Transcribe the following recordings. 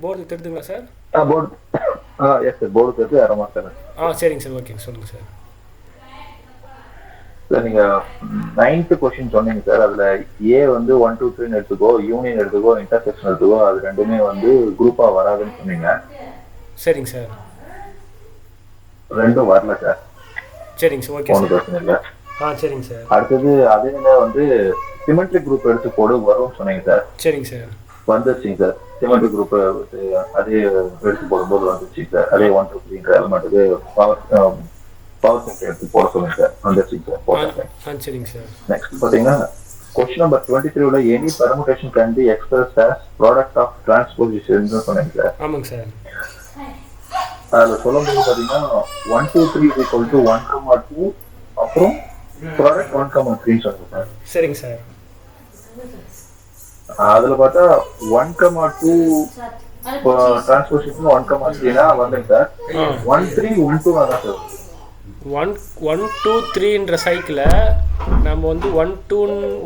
Board தெரியுதுங்களா sir? Board yes sir, board தெரியுது, அரை மார்க் சார். சரிங்க சார், ஓகேங்க, சொல்லுங்கள் சார். சார் நீங்கள் 9th கொஸ்டின் சொன்னீங்க சார், அதில் ஏ வந்து 1 2 3 எடுத்துக்கோ, யூனியன் எடுத்துக்கோ, இன்டர்செக்ஷன் எடுத்துக்கோ, அது ரெண்டுமே வந்து குரூப்பாக வராதுன்னு சொன்னீங்க. சரிங்க சார். ரெண்டும் வரல சார். சரிங்க சார், ஓகே ஒன்றும் பிரச்சனை இல்லை. சரிங்க சார். அடுத்தது அதே வந்து சிமெட்ரிக் குரூப் எடுத்து போடு வரும்னு சொன்னீங்க சார். சரிங்க சார். வந்துருச்சுங்க சார். சிமெட்ரிக் குரூப் அதே எடுத்து போடும்போது வந்துருச்சுங்க சார். அதே 1 2 3 எலமெண்ட்டுக்கு பவர் செக்டர் எடுத்து போட சொல்லுங்க சார். வந்துருச்சுங்க சார், போட்டேன். சரிங்க சார். நெக்ஸ்ட் பார்த்தீங்கன்னா question number 23 any permutation can be expressed as product of transposition சொன்னீங்க சார். ஆமாங்க சார். அதில் சொல்லும்போது பார்த்தீங்கன்னா 1 2 3 = 1, 2 அப்புறம் ப்ராடக்ட் 1, 3 சொன்னீங்க சார். சரிங்க சார். அதுல பார்த்தா 1, 2 டிரான்ஸ்போசிஷன் 1, 3 வந்துங்க சார். 1 3 1 2 தான் சார். 1 2 3ன்ற சைக்கிளை நம்ம வந்து 1 2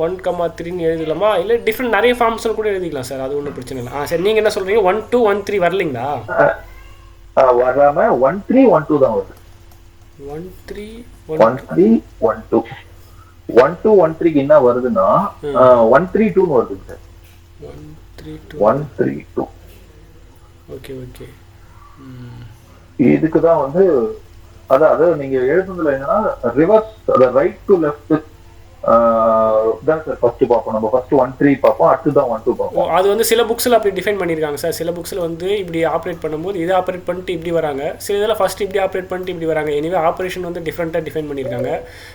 1, 3ன்னு எழுதிக்கலாமா, இல்லை டிஃப்ரெண்ட் நிறைய ஃபார்ம்ஸில் கூட எழுதிக்கலாம் சார், அது ஒன்றும் பிரச்சனை இல்லை. சரி, நீங்கள் என்ன சொல்கிறீங்க? 1 2 1 3 வரலைங்களா? வராம 1 3 1 2 தான் வருது. 1 3 1 3 1 2 1 2 1 3 என்ன வருதுன்னா 1 3 2 வருதுங்க சார். 1 3 2 1 3 2. Okay okay. இதுக்கு தான் வந்து அதாவது நீங்க எழுதுனதுல என்னன்னா ரிவர்ஸ், ரைட் டு லெஃப்ட் தான் சார் ஃபர்ஸ்ட் பார்ப்போம். நம்ம ஃபர்ஸ்ட் 1 3 பார்ப்போம், அடுத்து தான் 1 2 பார்ப்போம். அது வந்து சில புக்ஸில் அப்படி டிஃபைன் பண்ணியிருக்காங்க சார். சில புக்ஸில் வந்து இப்படி ஆப்ரேட் பண்ணும்போது இதை ஆப்ரேட் பண்ணிட்டு இப்படி வராங்க, சில இதில் ஃபஸ்ட் இப்படி ஆப்ரேட் பண்ணிட்டு இப்படி வராங்க. எனிவே ஆப்ரேஷன் வந்து டிஃப்ரெண்ட்டாக டிஃபைன் பண்ணியிருக்காங்க.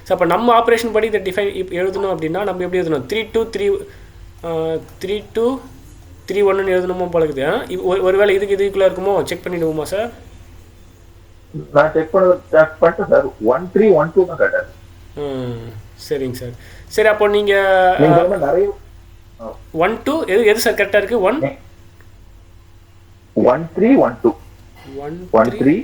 ஸோ அப்போ நம்ம ஆப்ரேஷன் படி இதை டிஃபைன் எழுதணும் அப்படின்னா நம்ம எப்படி எழுதணும்? 3 2 3 1ன்னு எழுதணுமோ போலக்குது. ஒருவேளை இதுக்குள்ளே இருக்குமோ செக் பண்ணிடுவோமா சார்? நான் செக் பண்ணிட்டேன் சார். 1 3 1 2 தான் கேட்டாரு. சரிங்க சார். சரி, அப்போ நீங்கள் நிறைய 1 2 எது சார் கரெக்டாக இருக்குது? 1 3 1 2 1 3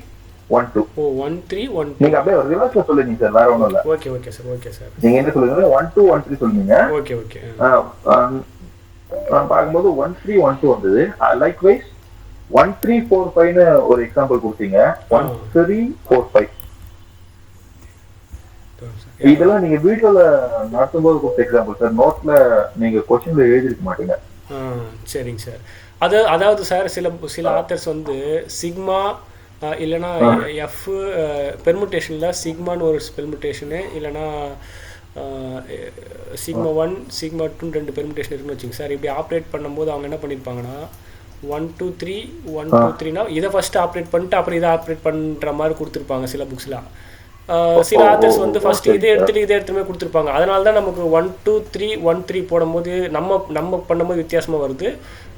1 2. 1 3 1 2. நீங்க அப்படியே ரிவர்ஸ்ல சொல்லுங்க சார், வேற ஒண்ணும் இல்ல. Okay okay sir, okay sir. நீங்க என்ன சொல்லுங்க? 1 2 1 3 சொல்லுங்க. Okay okay. நான் பார்க்கும்போது 1 3 1 2 வந்தது. லைக்வைஸ் 1 3 4 5ன்னு ஒரு எக்ஸாம்பிள் கொடுத்தீங்க. 1 3 4 5. இதெல்லாம் நீங்க வீடியோல நடத்தும்போது கொடுத்த எக்ஸாம்பிள் சார். நோட்ல நீங்க கொஸ்டின்ல எழுதிருக்க மாட்டீங்க. சரிங்க சார். அதாவது சார் சில ஆத்தர்ஸ் வந்து சிக்மா இல்லைனா எஃப் பெர்முட்டேஷனில் சிக்மான்னு ஒரு பெர்முட்டேஷனு, இல்லைனா சிக்மா 1 சிக்மா 2 2 பெர்முட்டேஷன் இருக்குன்னு வச்சுங்க சார். இப்படி ஆப்ரேட் பண்ணும்போது அவங்க என்ன பண்ணியிருப்பாங்கன்னா 1 2 3 1 2 3னா இதை ஃபஸ்ட்டு ஆப்ரேட் பண்ணிட்டு அப்புறம் இதை ஆப்ரேட் பண்ணுற மாதிரி கொடுத்துருப்பாங்க சில புக்ஸில். சில ஆத்தர்ஸ் வந்து ஃபர்ஸ்ட் இதை எடுத்துமே கொடுத்துருப்பாங்க. அதனால தான் நமக்கு 1 2 3 1 3 போடும்போது நம்ம பண்ணும்போது வித்தியாசமாக வருது,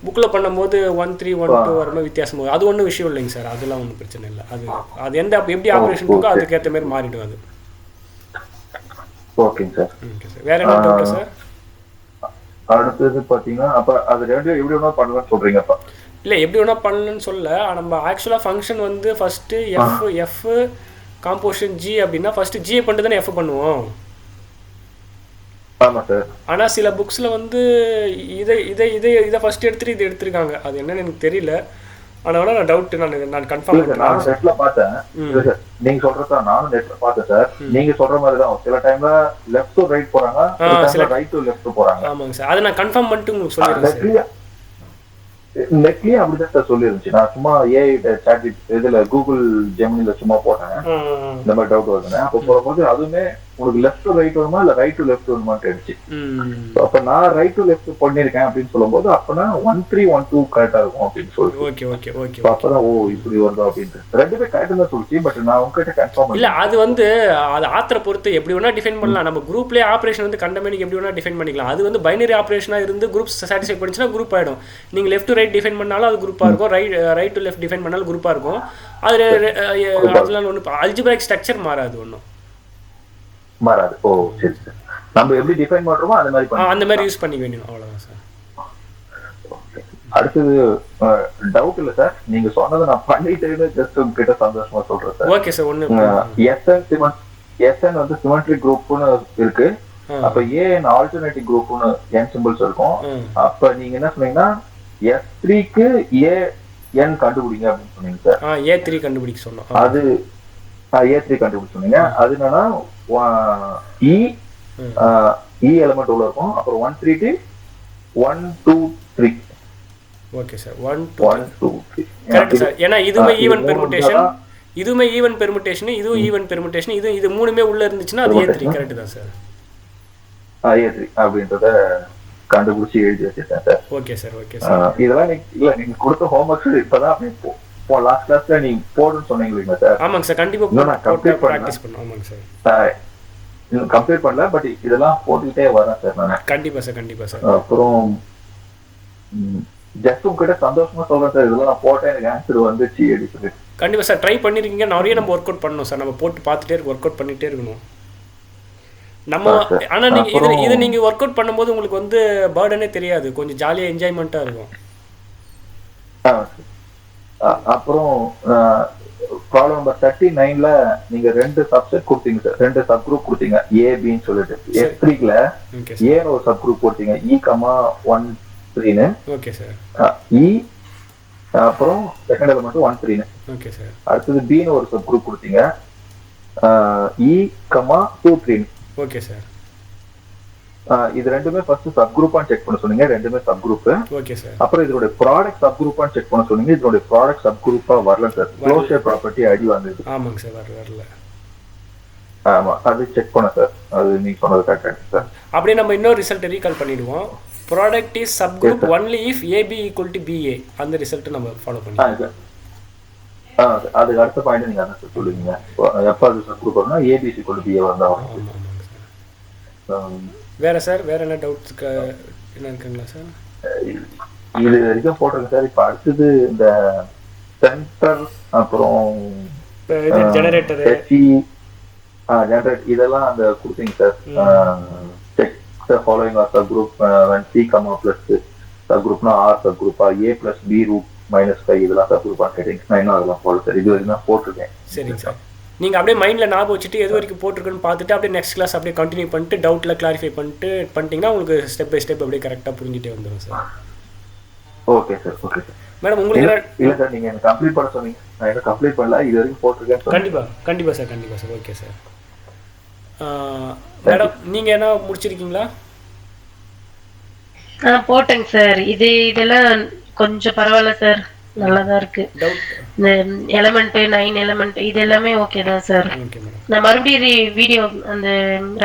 புக்கில் பண்ணும்போது 1 3 1 2 வரும்போது வித்தியாசமாக வருது. அது ஒன்றும் விஷயம் இல்லைங்க சார், அதெல்லாம் ஒன்றும் பிரச்சனை இல்லை. அது எப்படி ஆப்ரேஷன் இருக்கோ அதுக்கேற்ற மாதிரி மாறிடும் அது. ஓகேங்க சார். Okay sir. வேற என்ன டவுட் சார்? அடுத்தது பார்த்தீங்கன்னா அப்போ அது ரெண்டு எப்படி வேணா பண்ணலாம்னு சொல்றீங்க? அப்போ இல்லை, எப்படி வேணா பண்ணலன்னு சொல்ல, நம்ம ஆக்சுவலாக ஃபங்க்ஷன் வந்து ஃபஸ்ட்டு எஃப் காம்போசிஷன் ஜி அப்படின்னா ஃபர்ஸ்ட் ஜியை பண்ணிட்டு தானே எஃப் பண்ணுவோம். ஆமாம் சார். ஆனால் சில புக்ஸில் வந்து இதை ஃபர்ஸ்ட் எடுத்துட்டு இதை எடுத்திருக்காங்க. அது என்னன்னு எனக்கு தெரியல. ஆனால் நான் டவுட் நான் கன்ஃபார்ம் பண்ணேன். நானும் நெட்ல பார்த்தேன். நீங்க சொல்றதா நானும் நெட்ல பார்த்தேன் சார். நீங்க சொல்ற மாதிரி தான் சில டைம்ல லெஃப்ட் டு ரைட் போறாங்க, சில ரைட் டு லெஃப்ட் போறாங்க. ஆமாங்க சார், அதை நான் கன்ஃபார்ம் பண்ணிட்டு உங்களுக்கு சொல்லிடுறேன். நெட்லயே அப்படிதான் சார் சொல்லி இருந்துச்சு. நான் சும்மா ஏஐ சாட் இதுல கூகுள் ஜெமினில சும்மா போட்டேன், இந்த மாதிரி டவுட் வருதுன்னு. அப்போ போகும்போது அதுவுமே உங்களுக்கு லெஃப்ட் டு ரைட் வருமா இல்ல ரைட் டு லெஃப்ட் வருமான்னு கேட்டுச்சு. அப்ப நான் ரைட் டு லெஃப்ட் பண்ணிருக்கேன் அப்படின்னு சொல்லும்போது அப்பனா 1 3 1 2 கரெக்டா இருக்கும் அப்படின்னு சொல்லி. Okay okay okay. அப்பதான் ஓ இப்படி வருதா அப்படின்ட்டு ரெண்டுமே கரெக்டா தான் சொல்லிச்சு. பட் நான் உங்ககிட்ட கன்ஃபார்ம் இல்ல, அது வந்து அது ஆத்திர பொறுத்து எப்படி வேணா டிஃபைன் பண்ணலாம். நம்ம குரூப்லேயே ஆப்ரேஷன் வந்து கண்டமேனிக்கு எப்படி வேணா டிஃபைன் பண்ணிக்கலாம். அது வந்து பைனரி ஆப்ரேஷனா இருந்து குரூப் சாட்டிஸ்ஃபை பண்ணிச்சுன்னா குரூப் ஆயிடும். நீங்க லெஃப்ட் டு ரைட் டிஃபைன் பண்ணாலும் அது குரூப்பா இருக்கும், ரைட் டு லெஃப்ட் டிஃபைன் பண்ணாலும் குரூப்பா இருக்கும். அது அதெல்லாம் ஒன்றும் அல்ஜிப்ராய்க் ஸ்ட்ரக்சர் மாறாது, ஒன்றும் மாறாது. ஓ சரி சார். நம்ம எப்படி டிஃபைன் பண்றோமோ அந்த மாதிரி யூஸ் பண்ணிக்க வேண்டியது, அவ்வளவுதான் சார். அடுத்தது டவுட் இல்ல சார், நீங்க சொன்னதை நான் பண்ணிட்டேன்னு ஜஸ்ட் உங்ககிட்ட சந்தோஷமா சொல்றேன் சார். Okay sir. ஒண்ணு எஸ்என் வந்து சிமெட்ரிக் குரூப்னு இருக்கு. அப்ப ஏஎன் ஆல்டர்னேட்டிவ் குரூப்னு என் சிம்பிள்ஸ் இருக்கும். அப்ப நீங்க என்ன சொன்னீங்கன்னா S3க்கு என் கண்டுபிடிங்க அப்படின்னு சொன்னீங்க சார். A3 கண்டுபிடிக்க சொன்னோம். அது A3 கண்டுபிடிக்க சொன்னீங்க. அது என்னன்னா இ எலிமெண்ட் உள்ள இருக்கும். அப்புறம் 1 3 1 2 3. Okay sir. 1 2 3 correct sir. ஏன்னா இதுவுமே ஈவன் பெர்முட்டேஷன், இதுவுமே ஈவன் பெர்முட்டேஷன், இதுவும் ஈவன் பெர்முட்டேஷன், இது மூணுமே உள்ள இருந்துச்சுன்னா அது A3 கரெக்ட் தான் சார். A3 அப்படின்றத கண்டுபிடிச்சி எழுதி வச்சிருக்கேன் sir. Okay sir. Okay sir. இதெல்லாம் இல்ல நீங்க கொடுத்த ஹோம்வொர்க்ஸ் இப்பதான் அப்படியே லாஸ்ட் கிளாஸ்ல நீங்க போடுன்னு சொன்னீங்க சார். ஆமாங்க சார். கண்டிப்பா நான் கம்ப்ளீட் பிராக்டிஸ் பண்ணுவோம். ஆமாங்க சார். இன்னும் கம்ப்ளீட் பண்ணல, பட் இதெல்லாம் போட்டுக்கிட்டே வரேன் சார் நான். கண்டிப்பா சார். கண்டிப்பா சார். அப்புறம் ஜஸ்ட் உங்ககிட்ட சந்தோஷமா சொல்றேன் சார், இதெல்லாம் நான் போட்டேன், எனக்கு ஆன்சர் வந்துச்சு எடுத்து. கண்டிப்பா சார். ட்ரை பண்ணிருக்கீங்க. நிறைய நம்ம ஒர்க் அவுட் பண்ணணும் சார். நம்ம போட்டு பார்த்துட்டே ஒர்க் அவுட் பண்ணிட்டே இருக்கணும் நம்ம. ஆனா நீங்க இது நீங்க ஒர்க் அவுட் பண்ணும்போது உங்களுக்கு வந்து பர்டனே தெரியாது, கொஞ்சம் ஜாலியா என்ஜாய்மெண்டா இருக்கும். அப்புறம் ப்ராப்ளம் நம்பர் 39ல நீங்க 2 சப்செட் கொடுத்தீங்க சார், 2 சப் குரூப் கொடுத்தீங்க A-Bன்னு சொல்லிட்டு. S3ல ஏன்னு ஒரு சப் குரூப் போட்டீங்க, E, 1 3ன்னு. Okay sir. E அப்புறம் செகண்ட் எலிமெண்ட் 1 3ன்னு. Okay sir. அடுத்தது Bன்னு ஒரு சப் குரூப் கொடுத்தீங்க, E, 2 3ன்னு. Okay sir. இது ரெண்டுமே ஃபர்ஸ்ட் சப் குரூப்பான்னு செக் பண்ண சொன்னீங்க, ரெண்டுமே சப் குரூப். Okay sir. அப்புறம் இதோட ப்ராடக்ட் சப் குரூப்பான்னு செக் பண்ண சொன்னீங்க, இதோட ப்ராடக்ட் சப் குரூப்பா வரல சார். க்ளோஷர் ப்ராப்பர்ட்டி ஐடி வந்தது. ஆமாங்க சார். வரல. ஆமா, அது செக் பண்ண சார். அது நீங்க சொன்னது கரெக்ட் சார். அப்படியே நம்ம இன்னொரு ரிசல்ட் ரீகால் பண்ணிடுவோம். Product is sub group only if AB = BA. அந்த ரிசல்ட் நம்ம ஃபாலோ பண்ணிடுவோம். அதுக்கு அடுத்த பாயிண்ட் நீங்க அதான் சார் சொல்லுவீங்க. எப்ப அது சப் குரூப் வரணும், AB = BA வந்தா. ஆமாங்க சார். வேற சார், வேற என்ன டவுட்ஸ் என்ன இருக்குங்களா சார்? இது வரைக்கும் போட்டிருக்கேன் சார். இப்ப அடுத்தது இந்த சென்டர், அப்புறம் ஜெனரேட்டர், ஜெனரேட் இதெல்லாம் அந்த கொடுத்தீங்க sir. Check the following are subgroup when C, plus சப் குரூப்னா R சப் குரூப்பா, A plus B √-5 இதெல்லாம் சப் குரூப்பா கேட்டீங்க. நான் இன்னும் அதெல்லாம் போடல சார், இது வரைக்கும் தான் போட்டிருக்கேன். சரிங்க சார். நீங்கள் அப்படியே மைண்டில் ஞாபகம் வச்சுட்டு எது வரைக்கும் போட்டிருக்குன்னு பார்த்துட்டு அப்படியே நெக்ஸ்ட் கிளாஸ் அப்படியே கண்டினியூ பண்ணிட்டு டவுட்டில் கிளாரிஃபை பண்ணிட்டீங்கன்னா உங்களுக்கு ஸ்டெப் பை ஸ்டெப் அப்படியே கரெக்டாக புரிஞ்சுட்டே வந்துடும் sir. Okay sir. Okay sir. Madam உங்களுக்கு இல்லை சார், நீங்கள் எனக்கு கம்ப்ளீட் பண்ண சொன்னீங்க, நான் என்ன கம்ப்ளீட் பண்ணல, இது வரைக்கும் போட்டிருக்கேன். கண்டிப்பாக சார். Okay sir. மேடம் நீங்கள் என்ன முடிச்சிருக்கீங்களா? போட்டேங்க சார். இதெல்லாம் கொஞ்சம் பரவாயில்ல சார், நல்லாதான் இருக்கு. இந்த எலிமெண்ட் 9 எலிமெண்ட் இது எல்லாமே ஓகே தான் சார். நான் மறுபடியும் வீடியோ, அந்த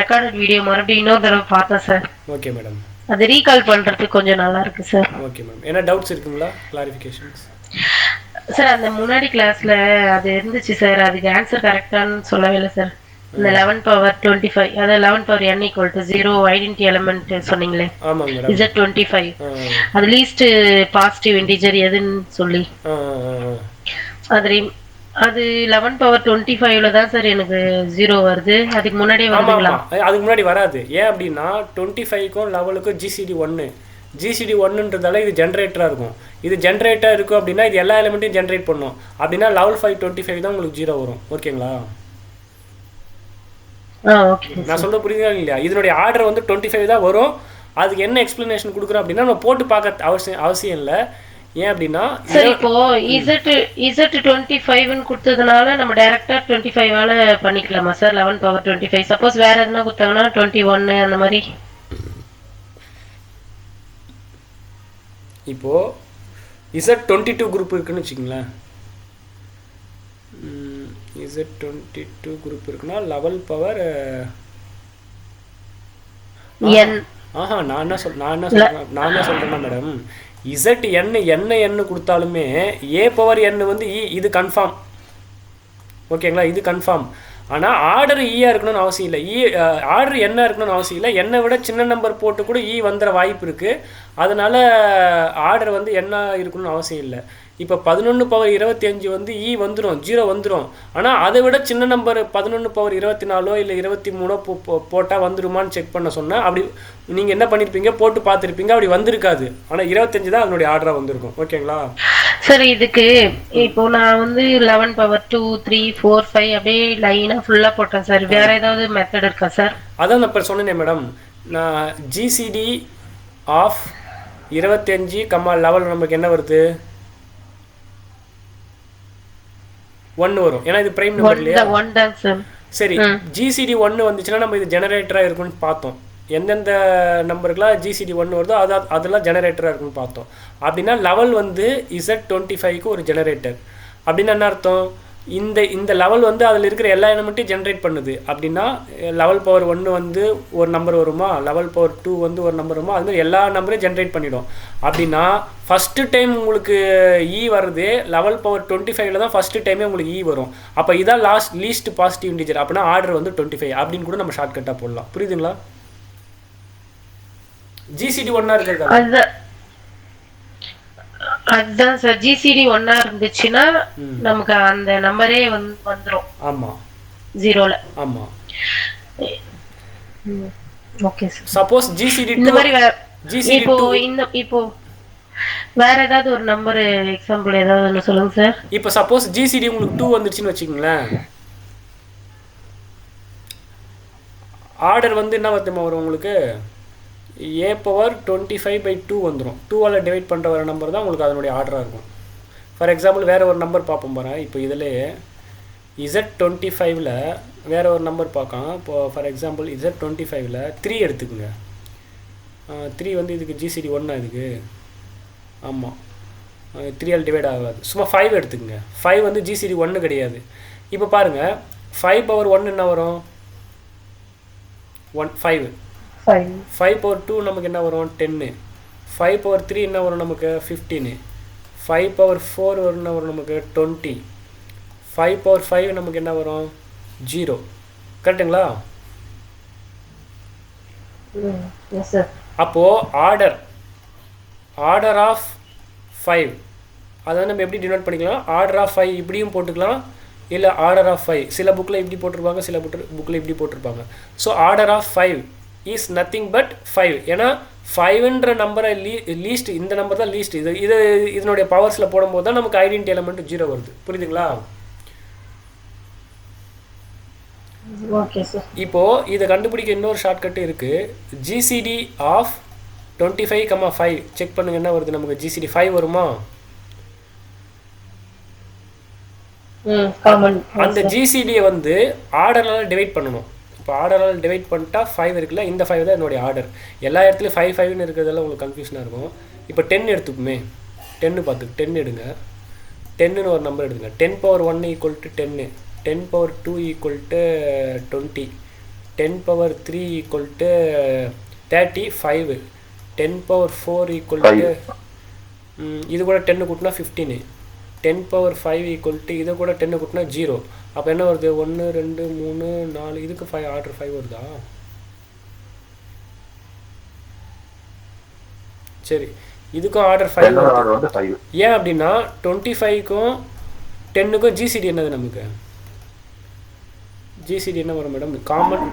ரெக்கார்டட் வீடியோ மறுபடியும் இன்னொரு தடவை பார்த்தேன் சார். Okay madam. அது ரீகால் பண்றதுக்கு கொஞ்சம் நல்லா இருக்கு சார். Okay madam. என்ன டவுட்ஸ் இருக்குங்களா? கிளாரிஃபிகேஷன்ஸ் சார், அந்த முன்னாடி கிளாஸ்ல அது இருந்துச்சு சார், அதுக்கு ஆன்சர் கரெக்டான்னு சொல்லவே இல்லை சார். இந்த 11^25 அதாவது 11^n = 0 ஐடென்டிட்டி எலிமெண்ட் சொன்னீங்களே, Z25 அது லீஸ்ட் பாசிட்டிவ் இன்டிஜர் எதுன்னு சொல்லி அது 11^25ல தான் சார் எனக்கு 0 வருது. அதுக்கு முன்னாடியே வருதுங்களா? அதுக்கு முன்னாடி வராது. ஏன் அப்படின்னா 25க்கும் 11க்கும் GCD 1ன்றதால இது ஜென்ரேட்டராக இருக்கும். இது ஜென்ரேட்டராக இருக்கும் அப்படின்னா இது எல்லா எலிமெண்ட்டையும் ஜென்ரேட் பண்ணும். அப்படின்னா 11/25 தான் உங்களுக்கு 0 வரும். ஓகேங்களா? நான் சொல்ல புரியுதா இல்லையா? இதனுடைய ஆர்டர் வந்து 25 தான் வரும். அதுக்கு என்ன எக்ஸ்பிளனேஷன் கொடுக்குறோம் அப்படின்னா நம்ம போட்டு பார்க்க அவசியம் இல்லை. ஏன் அப்படின்னா சரி, இப்போ Z25ன்னு கொடுத்ததுனால நம்ம டைரக்டா 25ஆல பண்ணிக்கலாமா சார்? 11^25 சப்போஸ் வேற எதுனா கொடுத்தாங்கன்னா 21 அந்த மாதிரி. இப்போ Z22 குரூப் இருக்குன்னு வச்சுக்கோங்களேன். Z22 குரூப் இருக்குன்னா 11 n. நான் என்ன சொல்றேன்னா மேடம், ZN என்ன கொடுத்தாலுமே A⁴n வந்து இது கன்ஃபார்ம். ஓகேங்களா? இது கன்ஃபார்ம். ஆனால் ஆர்டர் ஈயாக இருக்கணும்னு அவசியம் இல்லை. ஆர்டர் என்ன இருக்கணும்னு அவசியம் இல்லை. என்னை விட சின்ன நம்பர் போட்டு கூட வந்துட வாய்ப்பு இருக்குது. அதனால் ஆர்டர் வந்து என்ன இருக்கணும்னு அவசியம் இல்லை. இப்போ 11^25 வந்து வந்துடும், 0 வந்துடும். ஆனால் அதை விட சின்ன நம்பர் 11^24 இல்லை 23 போட்டால் வந்துடுமான்னு செக் பண்ண சொன்னால் அப்படி நீங்கள் என்ன பண்ணியிருப்பீங்க, போட்டு பார்த்துருப்பீங்க, அப்படி வந்திருக்காது. ஆனால் 25 தான் அதனுடைய ஆர்டராக வந்திருக்கும். ஓகேங்களா சார்? இதுக்கு இப்போ நான் வந்து 11^2 3 4 5 அப்படியே லைனாக ஃபுல்லாக போட்டேன் சார். வேற ஏதாவது மெத்தட் இருக்கா சார்? அதான் நான் இப்போ சொன்னேனே மேடம், நான் GCD ஆஃப் 25, 11 நமக்கு என்ன வருது? 1 வரும், ஏன்னா இது பிரைம் நம்பர் இல்லையா. 1 தான் சார். சரி, ஜிசிடி 1 வந்துச்சுன்னா நம்ம இது ஜெனரேட்டராக இருக்குன்னு பார்த்தோம். எந்தெந்த நம்பருக்குலாம் ஜிசிடி 1 வருதோ அதெல்லாம் ஜெனரேட்டராக இருக்குன்னு பார்த்தோம். அப்படின்னா லெவல் வந்து Z25க்கு ஒரு ஜெனரேட்டர். அப்படின்னா என்ன அர்த்தம், இந்த லெவல் வந்து அதில் இருக்கிற எல்லா எலிமெண்ட்டையும் ஜென்ரேட் பண்ணுது. அப்படின்னா லெவல் பவர் 1 வந்து ஒரு நம்பர் வருமா, லெவல் பவர் 2 வந்து ஒரு நம்பர் வருமா, அது மாதிரி எல்லா நம்பரையும் ஜென்ரேட் பண்ணிடும். அப்படின்னா ஃபஸ்ட்டு டைம் உங்களுக்கு வருது லெவல் பவர் 25ல் தான் ஃபஸ்ட்டு டைமே உங்களுக்கு வரும். அப்போ இதான் லீஸ்ட் பாசிட்டிவ் இன்டிஜர். அப்படின்னா ஆர்டர் வந்து 25 அப்படின்னு கூட நம்ம ஷார்ட்கட்டாக போடலாம். புரியுதுங்களா? ஜிசிடி 1 இருக்கிறது அதுதான் சார். ஜிசிடி 1 இருந்துச்சுன்னா நமக்கு அந்த நம்பரே வந்துரும். ஆமா, 0ல. ஆமா. Okay sir. சப்போஸ் ஜிசிடி இந்த மாதிரி இப்போ வேற ஏதாவது ஒரு நம்பர் எக்ஸாம்பிள் ஏதாவது ஒன்று சொல்லுங்க சார். இப்போ சப்போஸ் ஜிசிடி உங்களுக்கு 2 வந்துச்சுன்னு வச்சுக்கோங்களேன், ஆர்டர் வந்து என்ன வருதுமா வரும் உங்களுக்கு, A⁻25/2 வந்துடும். 2ஆல் டிவைட் பண்ணுற வர நம்பர் தான் உங்களுக்கு அதனுடைய ஆர்டராக இருக்கும். ஃபார் எக்ஸாம்பிள் வேறு ஒரு நம்பர் பார்ப்போம் பாருங்கள். இப்போ இதில் Z25ல் வேறு ஒரு நம்பர் பார்க்கலாம். இப்போது ஃபார் எக்ஸாம்பிள் Z25ல் 3 எடுத்துக்குங்க. 3 வந்து இதுக்கு ஜிசிடி 1 இதுக்கு. ஆமாம், 3ஆல் டிவைட் ஆகாது. சும்மா 5 எடுத்துக்குங்க. 5 வந்து ஜிசிடி 1 கிடையாது. இப்போ பாருங்கள், 5/1 என்ன வரும், 5. 5/2 நமக்கு என்ன வரும், 10. 5/3 என்ன வரும் நமக்கு, 15. 5/4 என்ன வரும் நமக்கு, 20. 5/5 நமக்கு என்ன வரும், 0. கரெக்டுங்களா? அப்போது ஆர்டர் ஆஃப் 5 அதை நம்ம எப்படி டினோட் பண்ணிக்கலாம், ஆர்டர் ஆஃப் 5 இப்படியும் போட்டுக்கலாம், இல்லை ஆர்டர் ஆஃப் 5 சில புக்கில் இப்படி போட்டிருப்பாங்க, சில புக்கில் இப்படி போட்டிருப்பாங்க. So order of 5 is nothing but 5. ஏன்னா 5ன்ற நம்பரை லீஸ்ட், இந்த நம்பர் தான் லீஸ்ட். இதனுடைய பவர்ஸில் போடும்போது தான் நமக்கு ஐடென்டி எலிமெண்ட் 0 வருது. புரியுதுங்களா? Okay sir. இப்போது இதை கண்டுபிடிக்க இன்னொரு ஷார்ட்கட்டு இருக்குது. ஜிசிடி ஆஃப் 25,5 செக் பண்ணுங்க, என்ன வருது நமக்கு, ஜிசிடி 5 வருமா? அந்த ஜிசிடியை வந்து ஆர்டரால் டிவைட் பண்ணணும். இப்போ ஆர்டரால் டிவைட் பண்ணிட்டா 5 இருக்குல்ல, இந்த 5 தான் என்னுடைய ஆர்டர். எல்லா இடத்துலையும் 5 இருக்கிறதெல்லாம் உங்களுக்கு கன்ஃபியூஷனாக இருக்கும். இப்போ 10 எடுத்துக்குமே, 10 பார்த்து 10 எடுங்க. 10ன்னு ஒரு நம்பர் எடுங்க. 10/1 = 10, 10/2 = 20, 10/3 = 35, 10/4 இது கூட 10 கூட்டினா 15, 10/5 இதை கூட 10 கூட்டினா 0. அப்போ என்ன வருது, 1 2 3 4, இதுக்கு 5 ஆர்டர் 5 வருதா? சரி, இதுக்கும் ஆர்டர் 5 வருது. ஏன் அப்படின்னா 25க்கும் 10க்கும் ஜிசிடி என்னது நமக்கு, ஜிசிடி என்ன வரும் மேடம், காமன்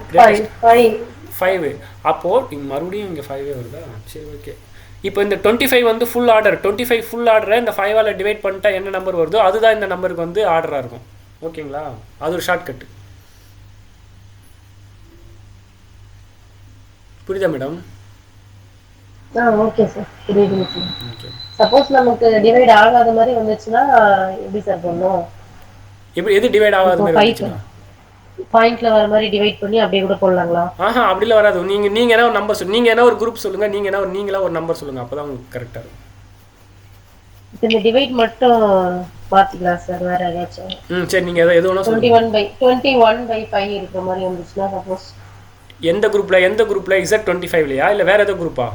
5. அப்போது மறுபடியும் இங்கே 5 வருதா? சரி, ஓகே. இப்போ இந்த 25 வந்து ஃபுல் ஆர்டர், 25 ஃபுல் ஆர்டரை இந்த 5ஆல் டிவைட் பண்ணிட்டா என்ன நம்பர் வருதோ அதுதான் இந்த நம்பருக்கு வந்து ஆர்டராக இருக்கும். ஓகேங்களா? அது ஒரு ஷார்ட்கட்டு. புரியுதா மேடம்? ஓகே சார், புரியுது சார். ஓகே. சப்போஸ் நமக்கு டிவைட் ஆகாத மாதிரி வந்துச்சுன்னா எப்படி சார் பண்ணனும்? இப்போ எது டிவைட் ஆகாத மாதிரி வந்துச்சுன்னா பாயிண்ட்ல வர மாதிரி டிவைட் பண்ணி அப்படியே கூட போடலாங்களா? அப்படில வராது. நீங்க என்ன ஒரு நம்பர் சொல்லுங்க, நீங்க என்ன ஒரு குரூப் சொல்லுங்க, நீங்களா ஒரு நம்பர் சொல்லுங்க, அப்பதான் உங்களுக்கு கரெக்ட்டா இருக்கும். இந்த டிவைட் மட்டும் பாத்துக்கலாம் சார். வேற ஏதாச்சும் சரி, நீங்க எது வேணா சொல்லுங்க. 21/5 இருக்கிற மாதிரி வந்துச்சுன்னா சப்போஸ் எந்த குரூப்ல Z25லயா இல்ல வேற ஏதோ குரூப்பா?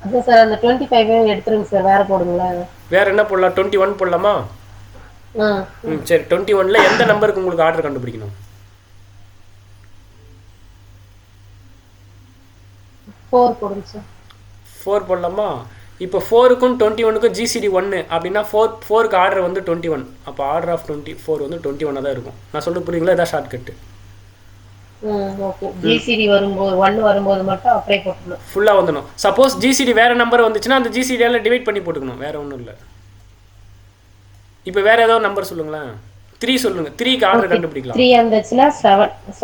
அத சார் அந்த 25 எடுத்துருங்க சார், வேற போடுங்களா? வேற என்ன போடலாம், 21 போடலாமா? சரி, 21ல எந்த நம்பருக்கு உங்களுக்கு ஆர்டர் கண்டுபிடிக்கணும்? 4 போடுங்க சார். 4 போடலாமா? இப்போ 4க்கும் 21க்கும் ஜிசிடி 1 அப்படின்னா 4க்கு ஆர்டர் வந்து 21. அப்போ ஆர்டர் ஆஃப் 24 வந்து 21 தான் இருக்கும். நான் சொல்றது புரியுங்களா? இதான் ஷார்ட்கட். ஓகே. ஜிசிடி வரும்போது 1 வரும்போது மட்டும் அப்ளை போட்டுறணும். ஃபுல்லா வந்துடும். சப்போஸ் ஜிசிடி வேற நம்பர் வந்துச்சுன்னா அந்த ஜிசிடியால டிவைட் பண்ணி போட்டுக்கணும், வேற ஒன்றும் இல்லை. இப்போ வேற ஏதாவது நம்பர் சொல்லுங்களேன். 3 சொல்லுங்க. 3க்கு ஆர்டர் கண்டுபிடிக்கலாம். 3 வந்துச்சுன்னா